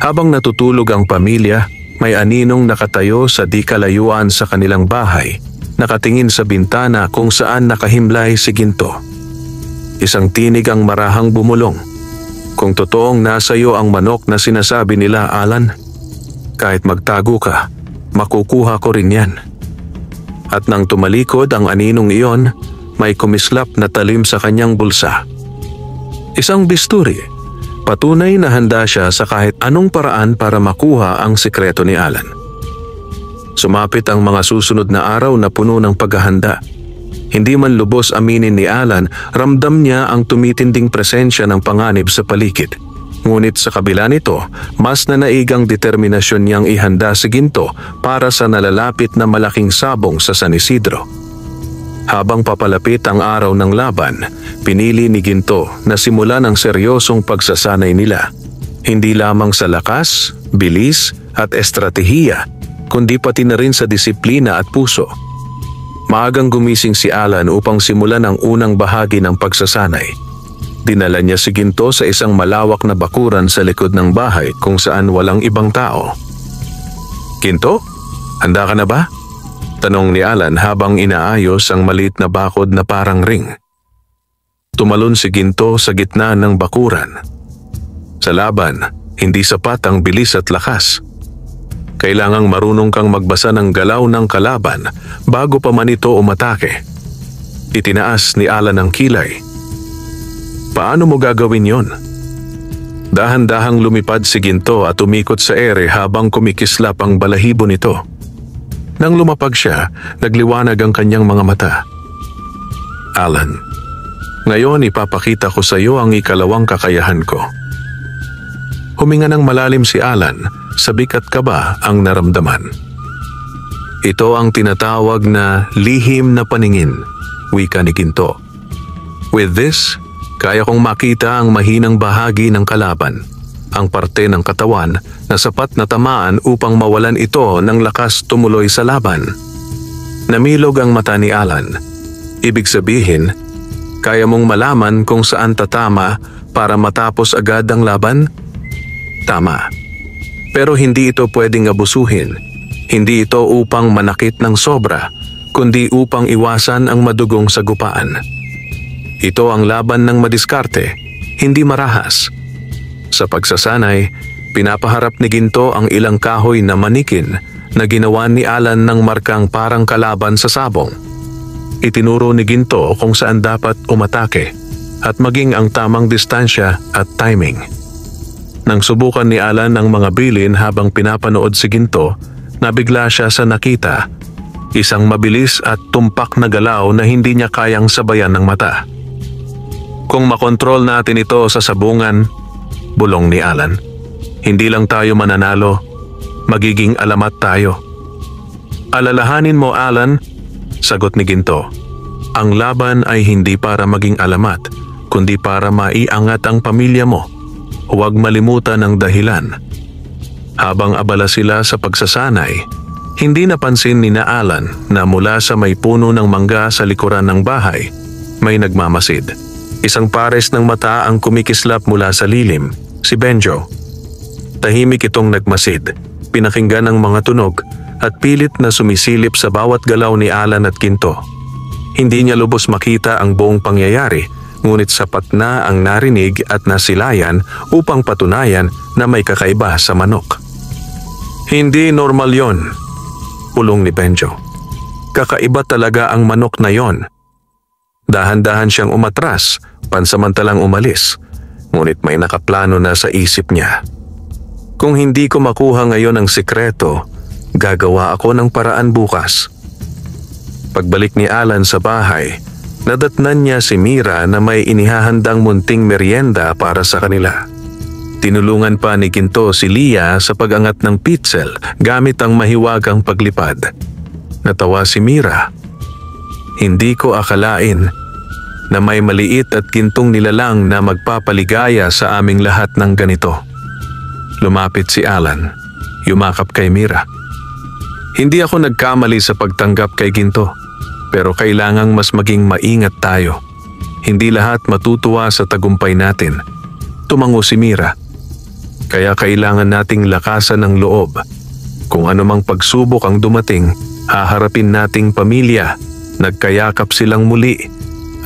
Habang natutulog ang pamilya, may aninong nakatayo sa di kalayuan sa kanilang bahay, nakatingin sa bintana kung saan nakahimlay si Ginto. Isang tinig ang marahang bumulong. Kung totoong nasa iyo ang manok na sinasabi nila, Alan, kahit magtago ka, makukuha ko rin yan. At nang tumalikod ang aninong iyon, may kumislap na talim sa kanyang bulsa. Isang bisturi, patunay na handa siya sa kahit anong paraan para makuha ang sikreto ni Alan. Sumapit ang mga susunod na araw na puno ng paghahanda. Hindi man lubos aminin ni Alan, ramdam niya ang tumitinding presensya ng panganib sa paligid. Ngunit sa kabila nito, mas nanaigang determinasyon niyang ihanda si Ginto para sa nalalapit na malaking sabong sa San Isidro. Habang papalapit ang araw ng laban, pinili ni Ginto na simulan ang seryosong pagsasanay nila. Hindi lamang sa lakas, bilis at estratehiya, kundi pati na rin sa disiplina at puso. Maagang gumising si Alan upang simulan ang unang bahagi ng pagsasanay. Dinala niya si Ginto sa isang malawak na bakuran sa likod ng bahay kung saan walang ibang tao. Ginto, handa ka na ba? Tanong ni Alan habang inaayos ang maliit na bakod na parang ring. Tumalon si Ginto sa gitna ng bakuran. Sa laban, hindi sapat ang bilis at lakas. Kailangang marunong kang magbasa ng galaw ng kalaban bago pa man ito umatake. Itinaas ni Alan ang kilay. Paano mo gagawin yon? Dahan-dahang lumipad si Ginto at umikot sa ere habang kumikislap ang balahibo nito. Nang lumapag siya, nagliwanag ang kanyang mga mata. Alan, ngayon ipapakita ko sa iyo ang ikalawang kakayahan ko. Huminga ng malalim si Alan, sabik at kaba ang naramdaman. Ito ang tinatawag na lihim na paningin, wika ni Ginto. With this, kaya kong makita ang mahinang bahagi ng kalaban, ang parte ng katawan na sapat na tamaan upang mawalan ito ng lakas tumuloy sa laban. Namilog ang mata ni Alan. Ibig sabihin, kaya mong malaman kung saan tatama para matapos agad ang laban? Tama. Pero hindi ito pwedeng abusuhin. Hindi ito upang manakit ng sobra, kundi upang iwasan ang madugong sagupaan. Ito ang laban ng madiskarte, hindi marahas. Sa pagsasanay, pinapaharap ni Ginto ang ilang kahoy na manikin na ginawa ni Alan ng markang parang kalaban sa sabong. Itinuro ni Ginto kung saan dapat umatake at maging ang tamang distansya at timing. Nang subukan ni Alan ang mga bilin habang pinapanood si Ginto, nabigla siya sa nakita. Isang mabilis at tumpak na galaw na hindi niya kayang sabayan ng mata. Kung makontrol natin ito sa sabungan, bulong ni Alan, hindi lang tayo mananalo, magiging alamat tayo. Alalahanin mo, Alan, sagot ni Ginto. Ang laban ay hindi para maging alamat, kundi para maiangat ang pamilya mo. Huwag malimutan ang dahilan. Habang abala sila sa pagsasanay, Hindi napansin ni na Alan na mula sa may puno ng mangga sa likuran ng bahay, may nagmamasid. Isang pares ng mata ang kumikislap mula sa lilim, si Benjo. Tahimik itong nagmasid, pinakinggan ang mga tunog at pilit na sumisilip sa bawat galaw ni Alan at Ginto. Hindi niya lubos makita ang buong pangyayari, ngunit sapat na ang narinig at nasilayan upang patunayan na may kakaiba sa manok. Hindi normal yon, pulong ni Benjo. Kakaiba talaga ang manok na yon. Dahan-dahan siyang umatras, pansamantalang umalis, ngunit may nakaplano na sa isip niya. Kung hindi ko makuha ngayon ang sikreto, gagawa ako ng paraan bukas. Pagbalik ni Alan sa bahay, nadatnan niya si Mira na may inihahandang munting merienda para sa kanila. Tinulungan pa ni Ginto si Lia sa pag-angat ng pitzel gamit ang mahiwagang paglipad. Natawa si Mira. Hindi ko akalain na may maliit at gintong nilalang na magpapaligaya sa aming lahat ng ganito. Lumapit si Alan, yumakap kay Mira. Hindi ako nagkamali sa pagtanggap kay Ginto, pero kailangang mas maging maingat tayo. Hindi lahat matutuwa sa tagumpay natin. Tumango si Mira. Kaya kailangan nating lakasan ng loob. Kung anumang pagsubok ang dumating, haharapin nating pamilya. Nagkayakap silang muli.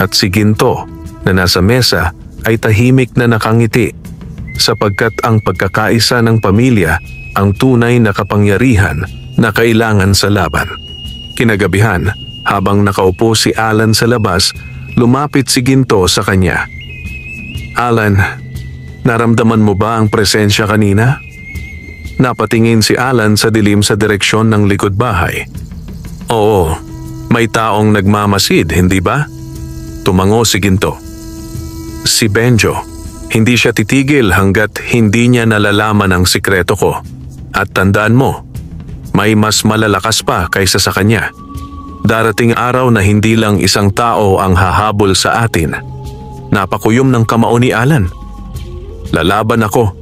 At si Ginto na nasa mesa ay tahimik na nakangiti sapagkat ang pagkakaisa ng pamilya ang tunay na kapangyarihan na kailangan sa laban. Kinagabihan, habang nakaupo si Alan sa labas, lumapit si Ginto sa kanya. Alan, naramdaman mo ba ang presensya kanina? Napatingin si Alan sa dilim sa direksyon ng likod bahay. Oo, may taong nagmamasid, hindi ba? Tumango si Ginto. Si Benjo, hindi siya titigil hanggat hindi niya nalalaman ang sikreto ko. At tandaan mo, may mas malalakas pa kaysa sa kanya. Darating araw na hindi lang isang tao ang hahabol sa atin. Napakuyom ng kamao ni Alan. Lalaban ako.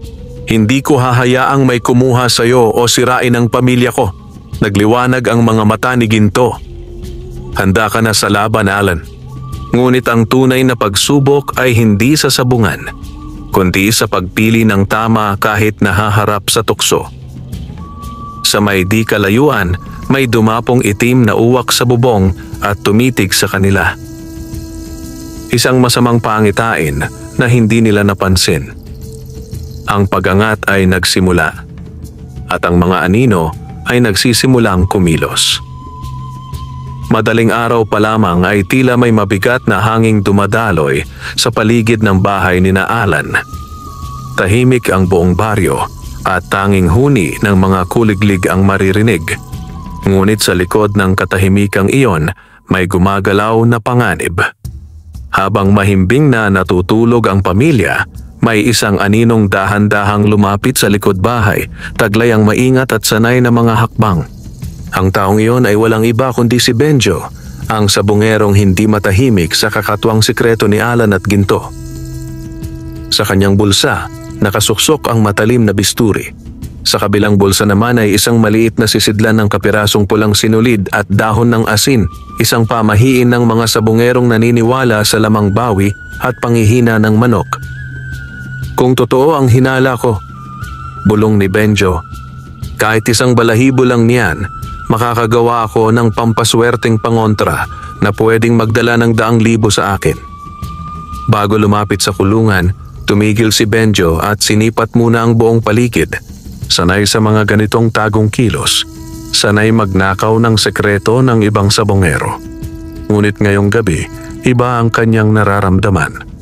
Hindi ko hahayaang may kumuha sa'yo o sirain ang pamilya ko. Nagliwanag ang mga mata ni Ginto. Handa ka na sa laban, Alan. Ngunit ang tunay na pagsubok ay hindi sa sabungan, kundi sa pagpili ng tama kahit nahaharap sa tukso. Sa may di kalayuan, may dumapong itim na uwak sa bubong at tumitig sa kanila. Isang masamang pangitain na hindi nila napansin. Ang pag-angat ay nagsimula at ang mga anino ay nagsisimulang kumilos. Madaling araw pa lamang ay tila may mabigat na hanging dumadaloy sa paligid ng bahay ni na Alan. Tahimik ang buong baryo at tanging huni ng mga kuliglig ang maririnig. Ngunit sa likod ng katahimikang iyon may gumagalaw na panganib. Habang mahimbing na natutulog ang pamilya, may isang aninong dahan-dahang lumapit sa likod bahay, taglay ang maingat at sanay na mga hakbang. Ang taong iyon ay walang iba kundi si Benjo, ang sabungerong hindi matahimik sa kakatwang sikreto ni Alan at Ginto. Sa kanyang bulsa, nakasuksok ang matalim na bisturi. Sa kabilang bulsa naman ay isang maliit na sisidlan ng kapirasong pulang sinulid at dahon ng asin, isang pamahiin ng mga sabungerong naniniwala sa lamang bawi at panghihina ng manok. Kung totoo ang hinala ko, bulong ni Benjo, kahit isang balahibo lang niyan, makakagawa ako ng pampaswerteng pangontra na pwedeng magdala ng 100,000 sa akin. Bago lumapit sa kulungan, tumigil si Benjo at sinipat muna ang buong paligid. Sanay sa mga ganitong tagong kilos, sanay magnakaw ng sekreto ng ibang sabongero. Ngunit ngayong gabi, iba ang kanyang nararamdaman.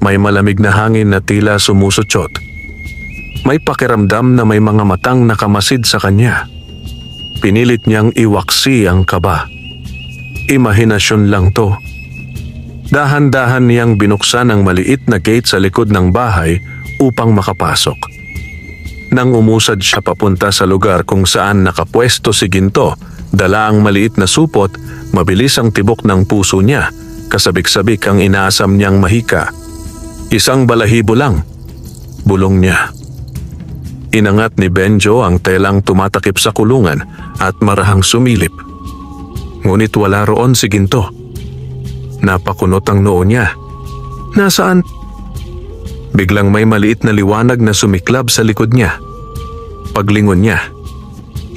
May malamig na hangin na tila sumusutsot. May pakiramdam na may mga matang nakamasid sa kanya. Pinilit niyang iwaksi ang kaba. Imahinasyon lang to. Dahan-dahan niyang binuksan ang maliit na gate sa likod ng bahay upang makapasok. Nang umusad siya papunta sa lugar kung saan nakapwesto si Ginto, dala ang maliit na supot, mabilis ang tibok ng puso niya, kasabik-sabik ang inaasam niyang mahika. Isang balahibo lang, bulong niya. Inangat ni Benjo ang telang tumatakip sa kulungan at marahang sumilip. Ngunit wala roon si Ginto. Napakunot ang noo niya. Nasaan? Biglang may maliit na liwanag na sumiklab sa likod niya. Paglingon niya,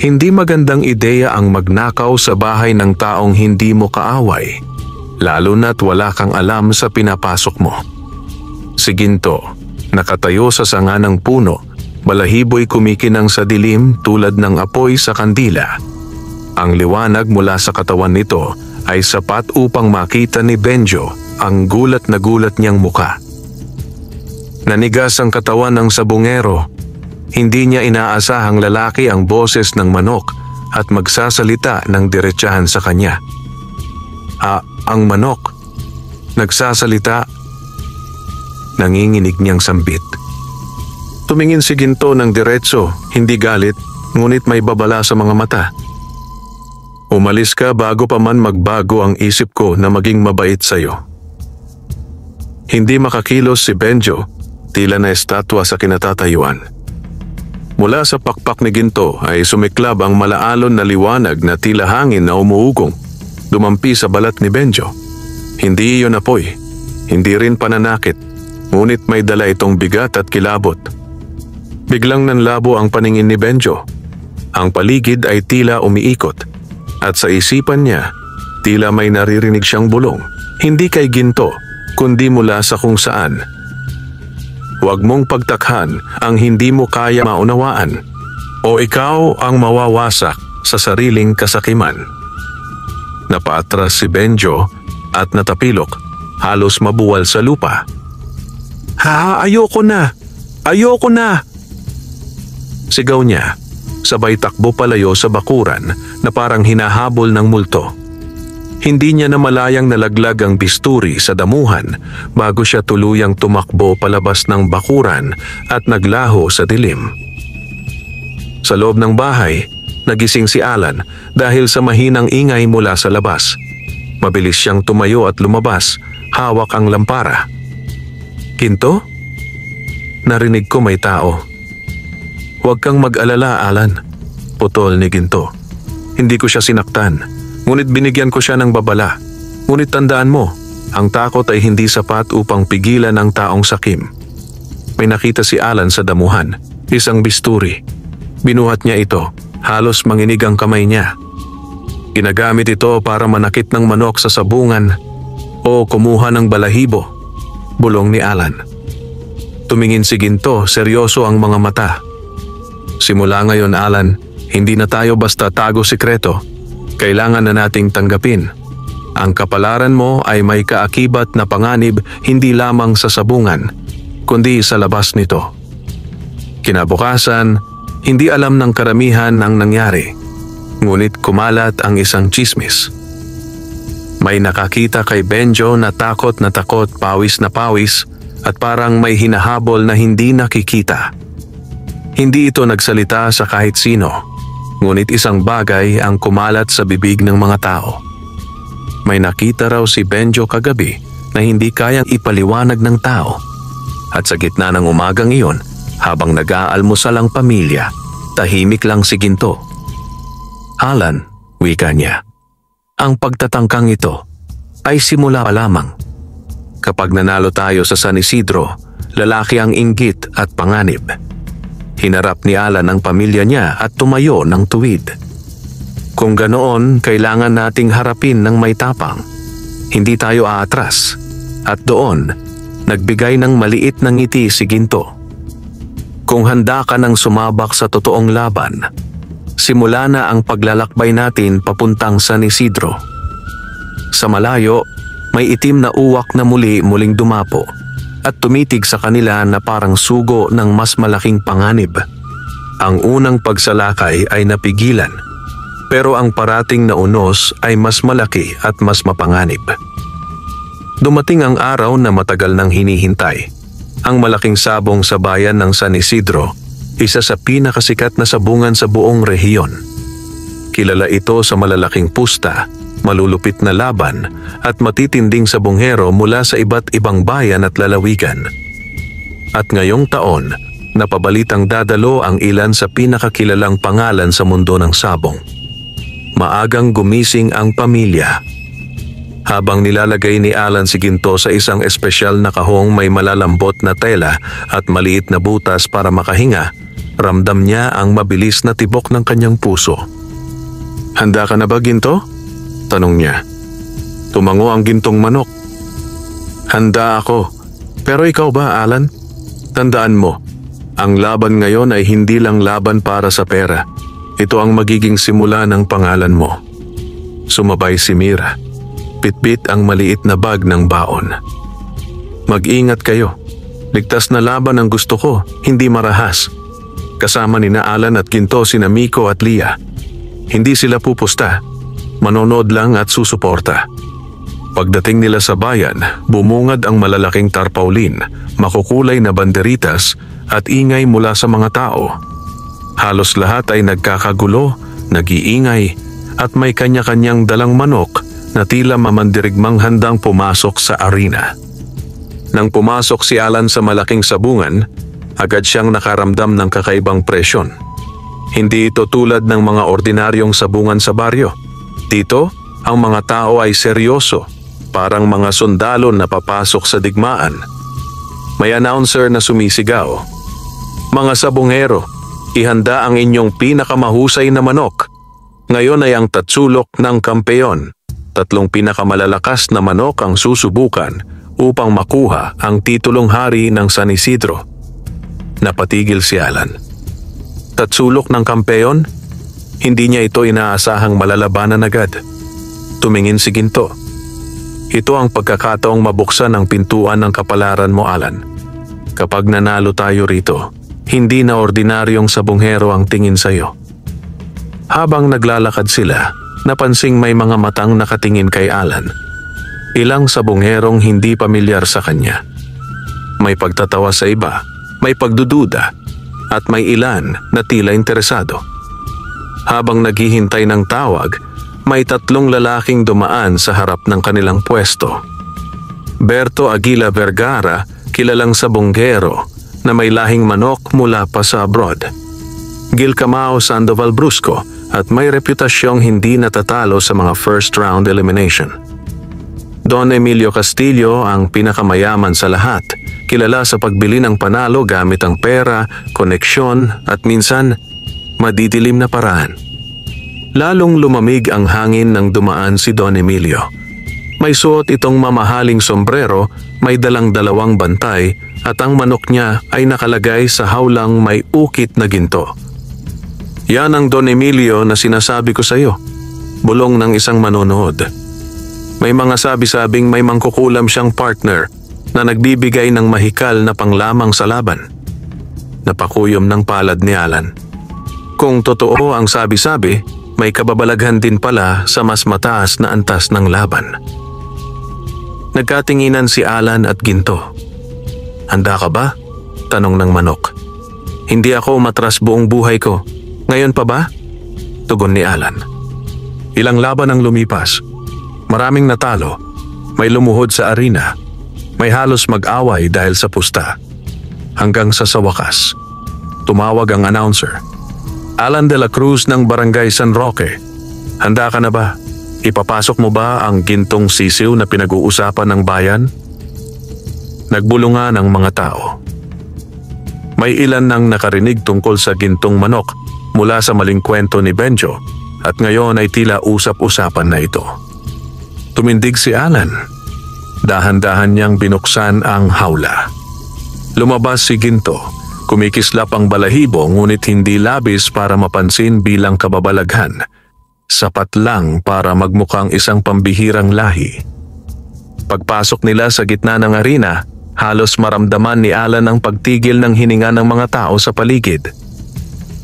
hindi magandang ideya ang magnakaw sa bahay ng taong hindi mo kaaway, lalo na't wala kang alam sa pinapasok mo. Si Ginto, nakatayo sa sanga ng puno, balahiboy kumikinang sa dilim tulad ng apoy sa kandila. Ang liwanag mula sa katawan nito ay sapat upang makita ni Benjo ang gulat na gulat niyang muka. Nanigas ang katawan ng sabungero. Hindi niya inaasahang lalaki ang boses ng manok at magsasalita ng diretsahan sa kanya. Ang manok. Nagsasalita. Nanginginig niyang sambit. Tumingin si Ginto ng diretso, hindi galit, ngunit may babala sa mga mata. Umalis ka bago pa man magbago ang isip ko na maging mabait sa'yo. Hindi makakilos si Benjo, tila na estatwa sa kinatatayuan. Mula sa pakpak ni Ginto ay sumiklab ang malaalon na liwanag na tila hangin na umuugong, dumampi sa balat ni Benjo. Hindi iyon apoy, hindi rin pananakit, ngunit may dala itong bigat at kilabot. Biglang nanlabo ang paningin ni Benjo. Ang paligid ay tila umiikot, at sa isipan niya, tila may naririnig siyang bulong. Hindi kay Ginto, kundi mula sa kung saan. Huwag mong pagtakhan ang hindi mo kaya maunawaan, o ikaw ang mawawasak sa sariling kasakiman. Napaatras si Benjo at natapilok, halos mabuwal sa lupa. Ayoko na! Ayoko na! Sigaw niya, sabay takbo palayo sa bakuran na parang hinahabol ng multo. Hindi niya namalayang nalaglag ang bisturi sa damuhan bago siya tuluyang tumakbo palabas ng bakuran at naglaho sa dilim. Sa loob ng bahay, nagising si Alan dahil sa mahinang ingay mula sa labas. Mabilis siyang tumayo at lumabas, hawak ang lampara. Ginto? Narinig ko may tao. Huwag kang mag-alala, Alan. Putol ni Ginto. Hindi ko siya sinaktan. Ngunit binigyan ko siya ng babala. Ngunit tandaan mo, ang takot ay hindi sapat upang pigilan ang taong sakim. May nakita si Alan sa damuhan, isang bisturi. Binuhat niya ito, halos manginig ang kamay niya. Ginagamit ito para manakit ng manok sa sabungan o kumuha ng balahibo, bulong ni Alan. Tumingin si Ginto, seryoso ang mga mata. Simula ngayon, Alan, hindi na tayo basta tago sikreto. Kailangan na nating tanggapin. Ang kapalaran mo ay may kaakibat na panganib hindi lamang sa sabungan, kundi sa labas nito. Kinabukasan, hindi alam ng karamihan ang nangyari, ngunit kumalat ang isang tsismis. May nakakita kay Benjo na takot, pawis na pawis, at parang may hinahabol na hindi nakikita. Hindi ito nagsalita sa kahit sino. Ngunit isang bagay ang kumalat sa bibig ng mga tao. May nakita raw si Benjo kagabi na hindi kayang ipaliwanag ng tao. At sa gitna ng umagang iyon, habang nag-aalmusal ang pamilya, tahimik lang si Ginto. Alan, wika niya, ang pagtatangkang ito ay simula pa lamang. Kapag nanalo tayo sa San Isidro, lalaki ang inggit at panganib. Hinarap ni Alan ang pamilya niya at tumayo ng tuwid. Kung ganoon, kailangan nating harapin ng may tapang. Hindi tayo aatras. At doon, nagbigay ng maliit na ngiti si Ginto. Kung handa ka ng sumabak sa totoong laban, simula na ang paglalakbay natin papuntang San Isidro. Sa malayo, may itim na uwak na muling dumapo at tumitig sa kanila na parang sugo ng mas malaking panganib. Ang unang pagsalakay ay napigilan, pero ang parating na unos ay mas malaki at mas mapanganib. Dumating ang araw na matagal nang hinihintay. Ang malaking sabong sa bayan ng San Isidro, isa sa pinakasikat na sabungan sa buong rehiyon. Kilala ito sa malalaking pusta, malulupit na laban at matitinding sabonghero mula sa iba't ibang bayan at lalawigan. At ngayong taon, napabalitang dadalo ang ilan sa pinakakilalang pangalan sa mundo ng sabong. Maagang gumising ang pamilya. Habang nilalagay ni Alan si Ginto sa isang espesyal na kahong may malalambot na tela at maliit na butas para makahinga, ramdam niya ang mabilis na tibok ng kanyang puso. "Handa ka na ba, Ginto?" tanong niya. Tumango ang gintong manok. "Handa ako. Pero ikaw ba, Alan? Tandaan mo, ang laban ngayon ay hindi lang laban para sa pera. Ito ang magiging simula ng pangalan mo." Sumabay si Mira. Bitbit ang maliit na bag ng baon. "Mag-ingat kayo. Ligtas na laban ang gusto ko, hindi marahas." Kasama ni na Alan at Ginto sina Miko at Lia. Hindi sila pupusta. Manonood lang at susuporta. Pagdating nila sa bayan, bumungad ang malalaking tarpaulin, makukulay na banderitas at ingay mula sa mga tao. Halos lahat ay nagkakagulo, nag-iingay at may kanya-kanyang dalang manok na tila mamandirigmang handang pumasok sa arena. Nang pumasok si Alan sa malaking sabungan, agad siyang nakaramdam ng kakaibang presyon. Hindi ito tulad ng mga ordinaryong sabungan sa baryo. Dito, ang mga tao ay seryoso, parang mga sundalo na papasok sa digmaan. May announcer na sumisigaw, "Mga sabungero, ihanda ang inyong pinakamahusay na manok. Ngayon ay ang tatsulok ng kampeyon. 3 pinakamalalakas na manok ang susubukan upang makuha ang titulong hari ng San Isidro." Napatigil si Alan. Tatsulok ng kampeyon? Hindi niya ito inaasahang malalabanan agad. Tumingin si Ginto. "Ito ang pagkakataong mabuksan ang pintuan ng kapalaran mo, Alan. Kapag nanalo tayo rito, hindi na ordinaryong sabunghero ang tingin sa'yo." Habang naglalakad sila, napansing may mga matang nakatingin kay Alan. Ilang sabungherong hindi pamilyar sa kanya. May pagtatawa sa iba, may pagdududa, at may ilan na tila interesado. Habang naghihintay ng tawag, may 3 lalaking dumaan sa harap ng kanilang pwesto. Berto Aguila Vergara, kilalang sabunghero na may lahing manok mula pa sa abroad. Gil Camao Sandoval Brusco, at may reputasyong hindi natatalo sa mga first round elimination. Don Emilio Castillo ang pinakamayaman sa lahat, kilala sa pagbili ng panalo gamit ang pera, koneksyon at minsan madidilim na paraan. Lalong lumamig ang hangin nang dumaan si Don Emilio. May suot itong mamahaling sombrero, may dalang 2 bantay at ang manok niya ay nakalagay sa hawlang may ukit na ginto. "Yan ang Don Emilio na sinasabi ko sa iyo," bulong ng isang manonood. May mga sabi-sabing may mangkukulam siyang partner na nagbibigay ng mahikal na panglamang sa laban. Napakuyom ng palad ni Alan. Kung totoo ang sabi-sabi, may kababalaghan din pala sa mas mataas na antas ng laban. Nagkatinginan si Alan at Ginto. "Handa ka ba?" tanong ng manok. "Hindi ako umatras buong buhay ko. Ngayon pa ba?" tugon ni Alan. Ilang laban ang lumipas. Maraming natalo. May lumuhod sa arena. May halos mag-away dahil sa pusta. Hanggang sa wakas, tumawag ang announcer. "Alan de la Cruz ng Barangay San Roque. Handa ka na ba? Ipapasok mo ba ang gintong sisiw na pinag-uusapan ng bayan?" Nagbulungan ang mga tao. May ilan nang nakarinig tungkol sa gintong manok mula sa maling kwento ni Benjo at ngayon ay tila usap-usapan na ito. Tumindig si Alan. Dahan-dahan niyang binuksan ang hawla. Lumabas si Ginto. Kumikislap ang balahibo ngunit hindi labis para mapansin bilang kababalaghan. Sapat lang para magmukhang isang pambihirang lahi. Pagpasok nila sa gitna ng arena, halos maramdaman ni Alan ang pagtigil ng hininga ng mga tao sa paligid.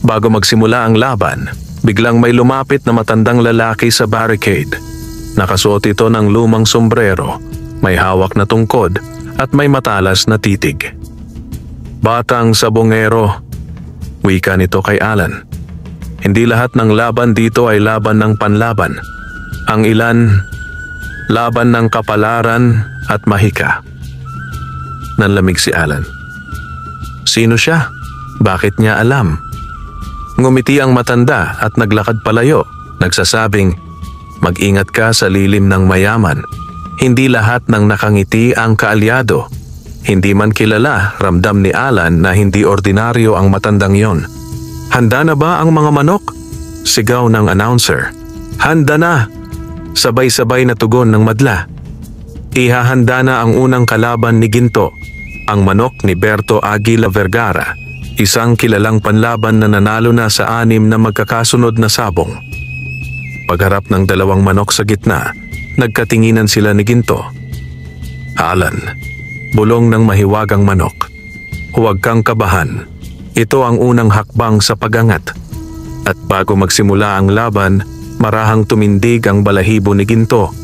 Bago magsimula ang laban, biglang may lumapit na matandang lalaki sa barricade. Nakasuot ito ng lumang sombrero, may hawak na tungkod at may matalas na titig. "Batang sabongero," wika nito kay Alan. "Hindi lahat ng laban dito ay laban ng panlaban. Ang ilan, laban ng kapalaran at mahika." Nanlamig si Alan. "Sino siya?" Bakit niya alam? Ngumiti ang matanda at naglakad palayo, nagsasabing, "Mag-ingat ka sa lilim ng mayaman. Hindi lahat ng nakangiti ang kaalyado." Hindi man kilala, ramdam ni Alan na hindi ordinaryo ang matandang yon. "Handa na ba ang mga manok?" Sigaw ng announcer. "Handa na!" Sabay-sabay na tugon ng madla. Ihahanda na ang unang kalaban ni Ginto, ang manok ni Berto Aguila Vergara, isang kilalang panlaban na nanalo na sa 6 na magkakasunod na sabong. Pagharap ng 2 manok sa gitna, nagkatinginan sila ni Ginto. "Alan," bulong ng mahiwagang manok, "huwag kang kabahan. Ito ang unang hakbang sa pagangat." At bago magsimula ang laban, marahang tumindig ang balahibo ni Ginto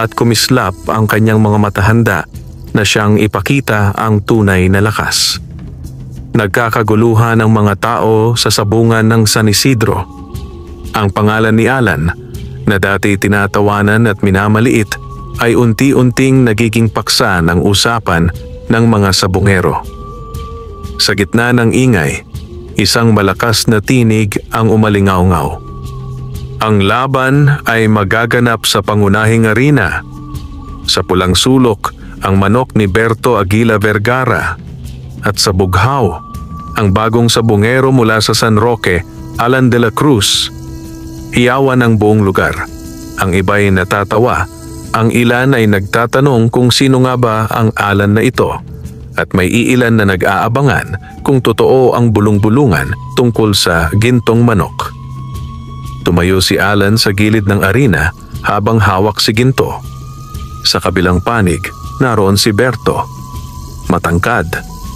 at kumislap ang kanyang mga matahanda na siyang ipakita ang tunay na lakas. Nagkakaguluhan ang mga tao sa sabungan ng San Isidro. Ang pangalan ni Alan, na dati tinatawanan at minamaliit, ay unti-unting nagiging paksa ng usapan ng mga sabungero. Sa gitna ng ingay, isang malakas na tinig ang umalingaw-ngaw. Ang laban ay magaganap sa pangunahing arena. Sa pulang sulok, ang manok ni Berto Aguila Vergara, at sa bughaw, ang bagong sabungero mula sa San Roque, Alan de la Cruz. Hiyawan ang buong lugar. Ang iba'y natatawa, ang ilan ay nagtatanong kung sino nga ba ang Alan na ito, at may iilan na nag-aabangan kung totoo ang bulong-bulungan tungkol sa gintong manok. Tumayo si Alan sa gilid ng arena habang hawak si Ginto. Sa kabilang panig, naroon si Berto. Matangkad,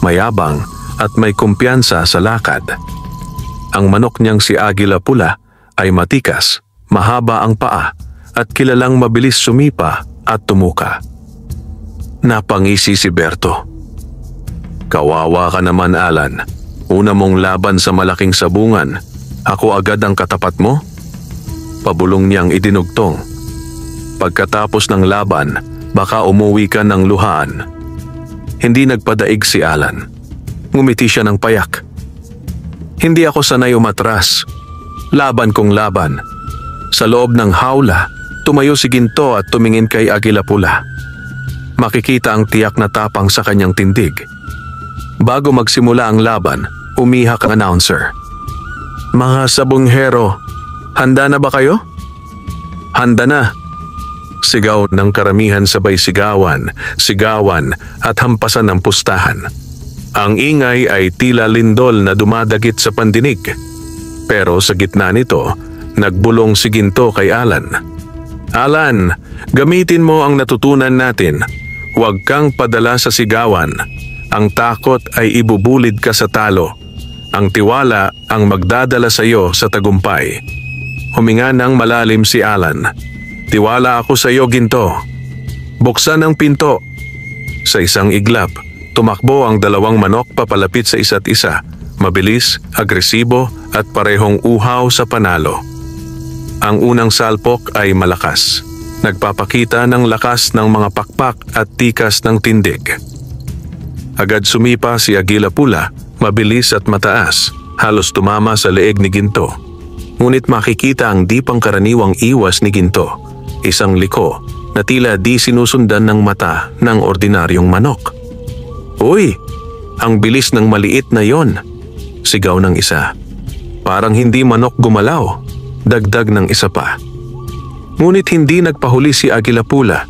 mayabang, at may kumpiyansa sa lakad. Ang manok niyang si Agila Pula ay matikas, mahaba ang paa, at kilalang mabilis sumipa at tumuka. Napangisi si Berto. "Kawawa ka naman, Alan. Una mong laban sa malaking sabungan. Ako agad ang katapat mo?" Pabulong niyang idinugtong. "Pagkatapos ng laban, baka umuwi ka ng luhaan." Hindi nagpadaig si Alan. Ngumiti siya ng payak. "Hindi ako sanay umatras. Laban kong laban." Sa loob ng hawla, tumayo si Ginto at tumingin kay Agila Pula. Makikita ang tiyak na tapang sa kanyang tindig. Bago magsimula ang laban, umihak ang announcer. "Mga sabunghero, handa na ba kayo?" "Handa na." Sigaw ng karamihan, sabay sigawan at hampasan ng pustahan. Ang ingay ay tila lindol na dumadagit sa pandinig. Pero sa gitna nito, nagbulong si Ginto kay Alan. "Alan, gamitin mo ang natutunan natin. Huwag kang padala sa sigawan. Ang takot ay ibubulid ka sa talo. Ang tiwala ang magdadala sa iyo sa tagumpay." Huminga ng malalim si Alan. "Tiwala ako sa iyo, Ginto." Buksan ang pinto. Sa isang iglap, tumakbo ang 2 manok papalapit sa isa't isa, mabilis, agresibo at parehong uhaw sa panalo. Ang unang salpok ay malakas, nagpapakita ng lakas ng mga pakpak at tikas ng tindig. Agad sumipa si Agila Pula, mabilis at mataas, halos tumama sa leeg ni Ginto. Ngunit makikita ang di pangkaraniwang iwas ni Ginto, isang liko na tila di sinusundan ng mata ng ordinaryong manok. "Uy, ang bilis ng maliit na yon!" Sigaw ng isa. "Parang hindi manok gumalaw." Dagdag ng isa pa. Ngunit hindi nagpahuli si Agila Pula.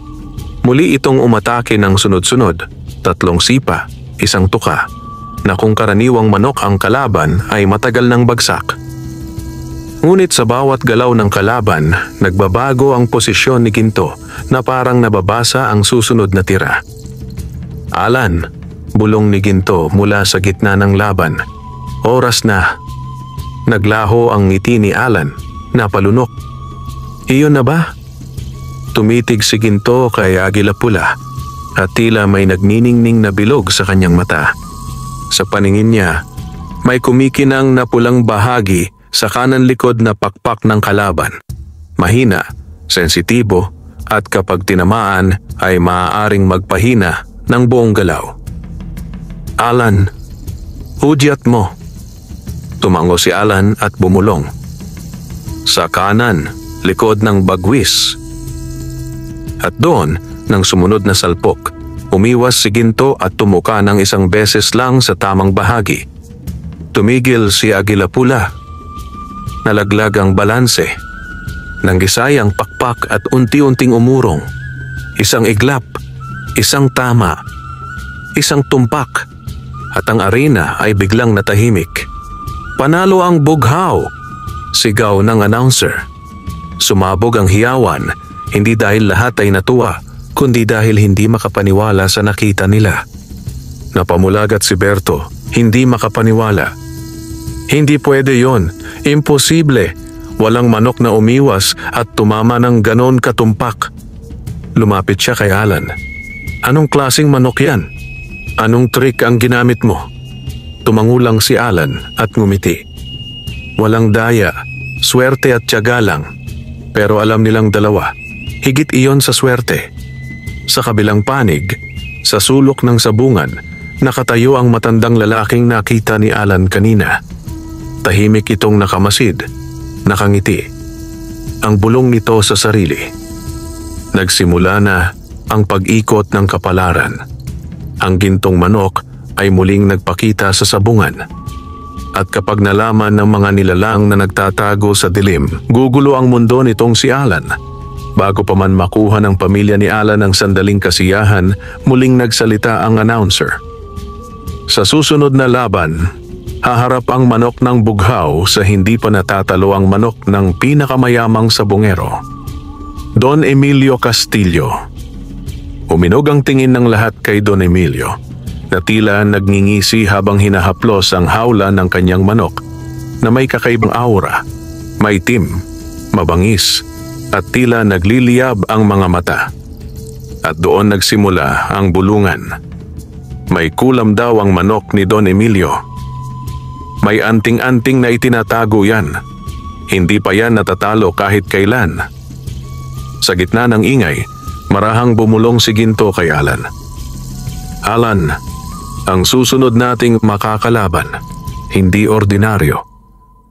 Muli itong umatake ng sunod-sunod, 3 sipa, 1 tuka, na kung karaniwang manok ang kalaban ay matagal ng bagsak. Ngunit sa bawat galaw ng kalaban, nagbabago ang posisyon ni Ginto na parang nababasa ang susunod na tira. "Alan," bulong ni Ginto mula sa gitna ng laban. "Oras na." Naglaho ang ngiti ni Alan, napalunok. "Iyon na ba?" Tumitig si Ginto kay Agila Pula at tila may nagniningning na bilog sa kanyang mata. Sa paningin niya, may kumikinang na pulang bahagi sa kanan likod na pakpak ng kalaban. Mahina, sensitibo, at kapag tinamaan ay maaaring magpahina ng buong galaw. "Alan, hudyat mo." Tumango si Alan at bumulong. Sa kanan, likod ng bagwis. At doon, nang sumunod na salpok, umiwas si Ginto at tumuka ng isang beses lang sa tamang bahagi. Tumigil si Agila Pula. Nalaglag ang balanse. Nanggisay ang pakpak at unti-unting umurong. Isang iglap, isang tama, isang tumpak, at ang arena ay biglang natahimik. Panalo ang bughaw! Sigaw ng announcer. Sumabog ang hiyawan, hindi dahil lahat ay natuwa, kundi dahil hindi makapaniwala sa nakita nila. Napamulagat si Berto, hindi makapaniwala. Hindi pwede yon, imposible. Walang manok na umiwas at tumama ng ganon katumpak. Lumapit siya kay Alan. Anong klaseng manok yan? Anong trick ang ginamit mo? Tumangulang si Alan at ngumiti. Walang daya, swerte at tiyaga lang. Pero alam nilang dalawa, higit iyon sa swerte. Sa kabilang panig, sa sulok ng sabungan, nakatayo ang matandang lalaking nakita ni Alan kanina. Tahimik itong nakamasid, nakangiti. Ang bulong nito sa sarili. Nagsimula na ang pag-ikot ng kapalaran. Ang gintong manok ay muling nagpakita sa sabungan. At kapag nalaman ng mga nilalang na nagtatago sa dilim, gugulo ang mundo nitong si Alan. Bago pa man makuha ng pamilya ni Alan ang sandaling kasiyahan, muling nagsalita ang announcer. Sa susunod na laban, haharap ang manok ng bughaw sa hindi pa natatalo ang manok ng pinakamayamang sabungero. Don Emilio Castillo. Uminog ang tingin ng lahat kay Don Emilio, na tila nagngingisi habang hinahaplos ang hawla ng kanyang manok, na may kakaibang aura, maitim, mabangis, at tila nagliliyab ang mga mata. At doon nagsimula ang bulungan. May kulam daw ang manok ni Don Emilio. May anting-anting na itinatago yan. Hindi pa yan natatalo kahit kailan. Sa gitna ng ingay, marahang bumulong si Ginto kay Alan. Alan, ang susunod nating makakalaban, hindi ordinaryo.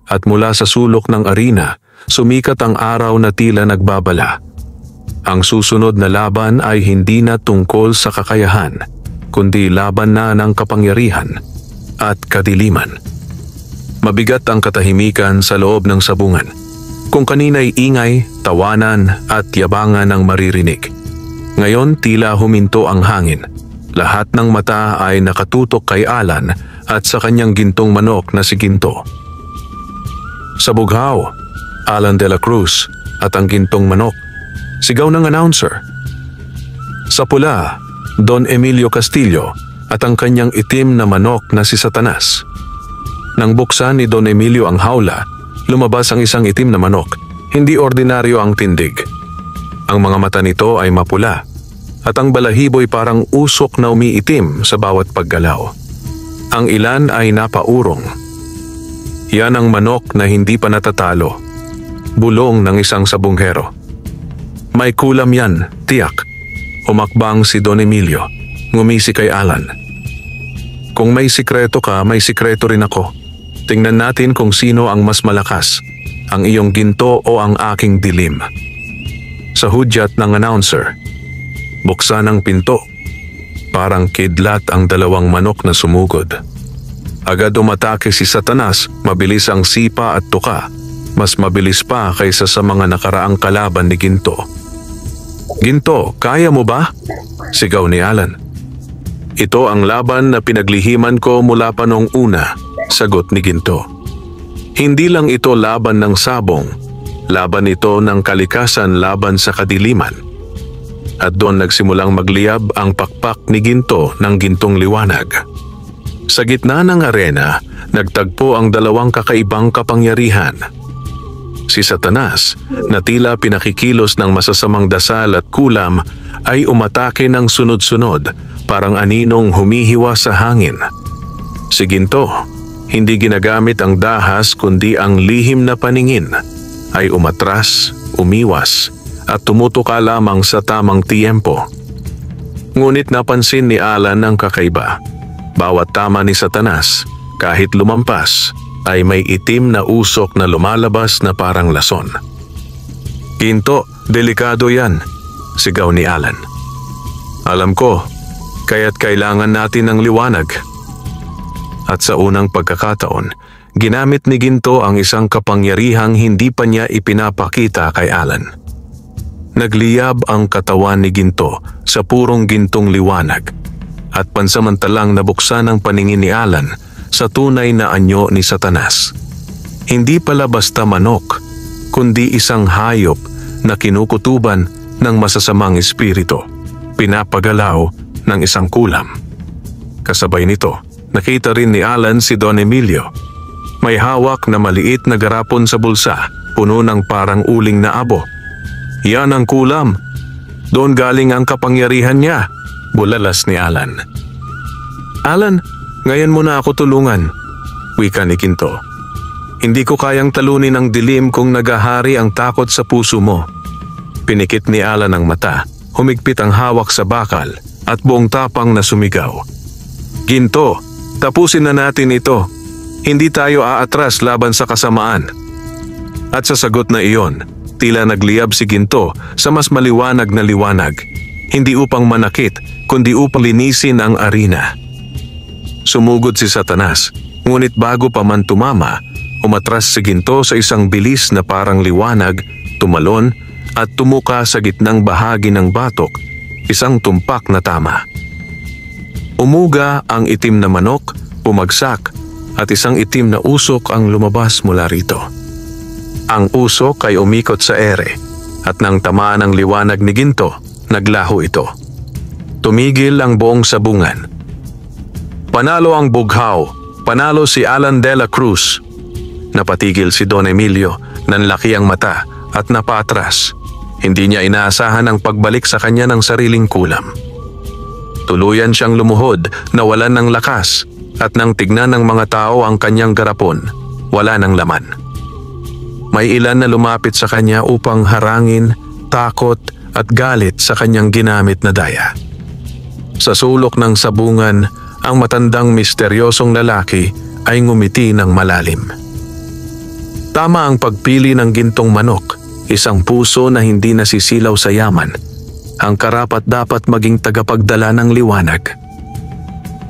At mula sa sulok ng arena, sumikat ang araw na tila nagbabala. Ang susunod na laban ay hindi na tungkol sa kakayahan, kundi laban na ng kapangyarihan at kadiliman. Mabigat ang katahimikan sa loob ng sabungan. Kung kanina'y ingay, tawanan at yabangan ang maririnig. Ngayon tila huminto ang hangin. Lahat ng mata ay nakatutok kay Alan at sa kanyang gintong manok na si Ginto. Sa bughaw, Alan de la Cruz at ang gintong manok. Sigaw ng announcer. Sa pula, Don Emilio Castillo at ang kanyang itim na manok na si Satanas. Nang buksan ni Don Emilio ang hawla, lumabas ang isang itim na manok. Hindi ordinaryo ang tindig. Ang mga mata nito ay mapula at ang balahibo'y parang usok na umiitim sa bawat paggalaw. Ang ilan ay napaurong. Yan ang manok na hindi pa natatalo. Bulong ng isang sabunghero. May kulam yan, tiyak. Humakbang si Don Emilio. Ngumisi kay Alan. Kung may sikreto ka, may sikreto rin ako. Tingnan natin kung sino ang mas malakas, ang iyong ginto o ang aking dilim. Sa hudyat ng announcer, buksan ang pinto. Parang kidlat ang dalawang manok na sumugod. Agad umatake si Satanas, mabilis ang sipa at tuka. Mas mabilis pa kaysa sa mga nakaraang kalaban ni Ginto. Ginto, kaya mo ba? Sigaw ni Alan. Ito ang laban na pinaglihiman ko mula pa noong una, sagot ni Ginto. Hindi lang ito laban ng sabong, laban ito ng kalikasan laban sa kadiliman. At doon nagsimulang magliyab ang pakpak ni Ginto ng gintong liwanag. Sa gitna ng arena, nagtagpo ang dalawang kakaibang kapangyarihan. Si Satanas, na tila pinakikilos ng masasamang dasal at kulam, ay umatake ng sunod-sunod, parang aninong humihiwa sa hangin. Si Ginto, hindi ginagamit ang dahas kundi ang lihim na paningin, ay umatras, umiwas, at tumutuka lamang sa tamang tiyempo. Ngunit napansin ni Alan ang kakaiba. Bawat tama ni Satanas, kahit lumampas, ay may itim na usok na lumalabas na parang lason. "Ginto, delikado yan," sigaw ni Alan. "Alam ko, kaya't kailangan natin ng liwanag." At sa unang pagkakataon, ginamit ni Ginto ang isang kapangyarihang hindi pa niya ipinapakita kay Alan. Nagliyab ang katawan ni Ginto sa purong gintong liwanag at pansamantalang nabuksan ang paningin ni Alan sa tunay na anyo ni Satanas. Hindi pala basta manok, kundi isang hayop na kinukutuban ng masasamang espiritu, pinapagalaw ng isang kulam. Kasabay nito, nakita rin ni Alan si Don Emilio. May hawak na maliit na garapon sa bulsa, puno ng parang uling na abo. "Yan ang kulam. Doon galing ang kapangyarihan niya," bulalas ni Alan. "Alan, ngayon mo na ako tulungan," wika ni Ginto. "Hindi ko kayang talunin ang dilim kung nagahari ang takot sa puso mo." Pinikit ni Alan ang mata, humigpit ang hawak sa bakal at buong tapang na sumigaw. "Ginto, tapusin na natin ito. Hindi tayo aatras laban sa kasamaan." At sa sagot na iyon, tila nagliyab si Ginto sa mas maliwanag na liwanag, hindi upang manakit, kundi upang linisin ang arena. Sumugod si Satanas, ngunit bago pa man tumama, umatras si Ginto sa isang bilis na parang liwanag, tumalon at tumuka sa gitnang bahagi ng batok, isang tumpak na tama. Umuga ang itim na manok, bumagsak, at isang itim na usok ang lumabas mula rito. Ang usok ay umikot sa ere, at nang tamaan ng liwanag ni Ginto, naglaho ito. Tumigil ang buong sabungan. "Panalo ang bughaw, panalo si Alan de la Cruz." Napatigil si Don Emilio, nanlaki ang mata at napatras. Hindi niya inaasahan ang pagbalik sa kanya ng sariling kulam. Tuluyan siyang lumuhod, nawalan ng lakas, at nang tignan ng mga tao ang kanyang garapon, wala ng laman. May ilan na lumapit sa kanya upang harangin, takot at galit sa kanyang ginamit na daya. Sa sulok ng sabungan, ang matandang misteryosong lalaki ay ngumiti ng malalim. Tama ang pagpili ng gintong manok, isang puso na hindi nasisilaw sa yaman, ang karapat-dapat maging tagapagdala ng liwanag.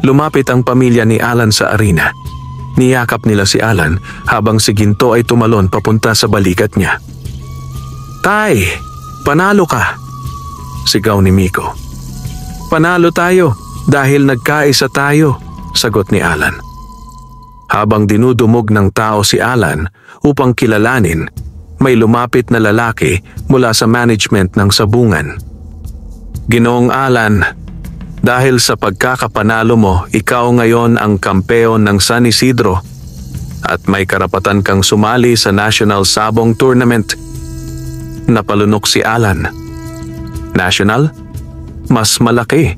Lumapit ang pamilya ni Alan sa arena. Niyakap nila si Alan habang si Ginto ay tumalon papunta sa balikat niya. "Tay, panalo ka!" sigaw ni Miko. "Panalo tayo dahil nagkaisa tayo," sagot ni Alan. Habang dinudumog ng tao si Alan upang kilalanin, may lumapit na lalaki mula sa management ng sabungan. "Ginoong Alan, dahil sa pagkakapanalo mo, ikaw ngayon ang kampeon ng San Isidro at may karapatan kang sumali sa National Sabong Tournament." Napalunok si Alan. National? Mas malaki,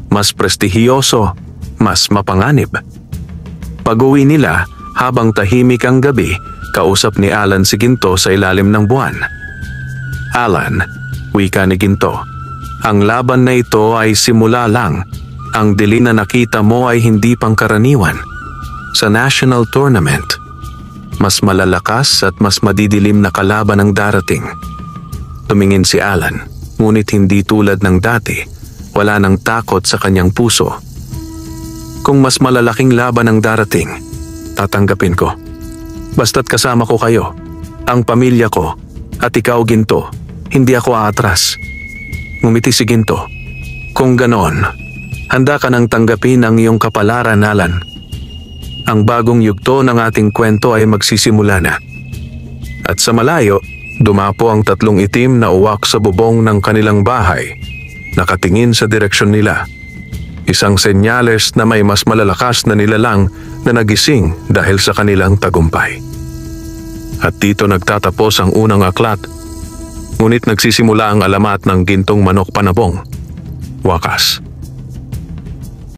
mas prestihiyoso, mas mapanganib. Pag-uwi nila, habang tahimik ang gabi, kausap ni Alan si Ginto sa ilalim ng buwan. "Alan," wika ni Ginto, "ang laban na ito ay simula lang. Ang dilim na nakita mo ay hindi pangkaraniwan. Sa national tournament, mas malalakas at mas madidilim na kalaban ang darating." Tumingin si Alan, ngunit hindi tulad ng dati, wala nang takot sa kanyang puso. "Kung mas malalaking laban ang darating, tatanggapin ko. Basta't kasama ko kayo, ang pamilya ko, at ikaw Ginto, hindi ako aatras." Ngumiti si Ginto. "Kung ganoon, handa ka nang tanggapin ang iyong kapalaran, Alan. Ang bagong yugto ng ating kwento ay magsisimula na." At sa malayo, dumapo ang tatlong itim na uwak sa bubong ng kanilang bahay, nakatingin sa direksyon nila. Isang senyales na may mas malalakas na nilalang na nagising dahil sa kanilang tagumpay. At dito nagtatapos ang unang aklat, ngunit nagsisimula ang alamat ng Gintong Manok Panabong. Wakas.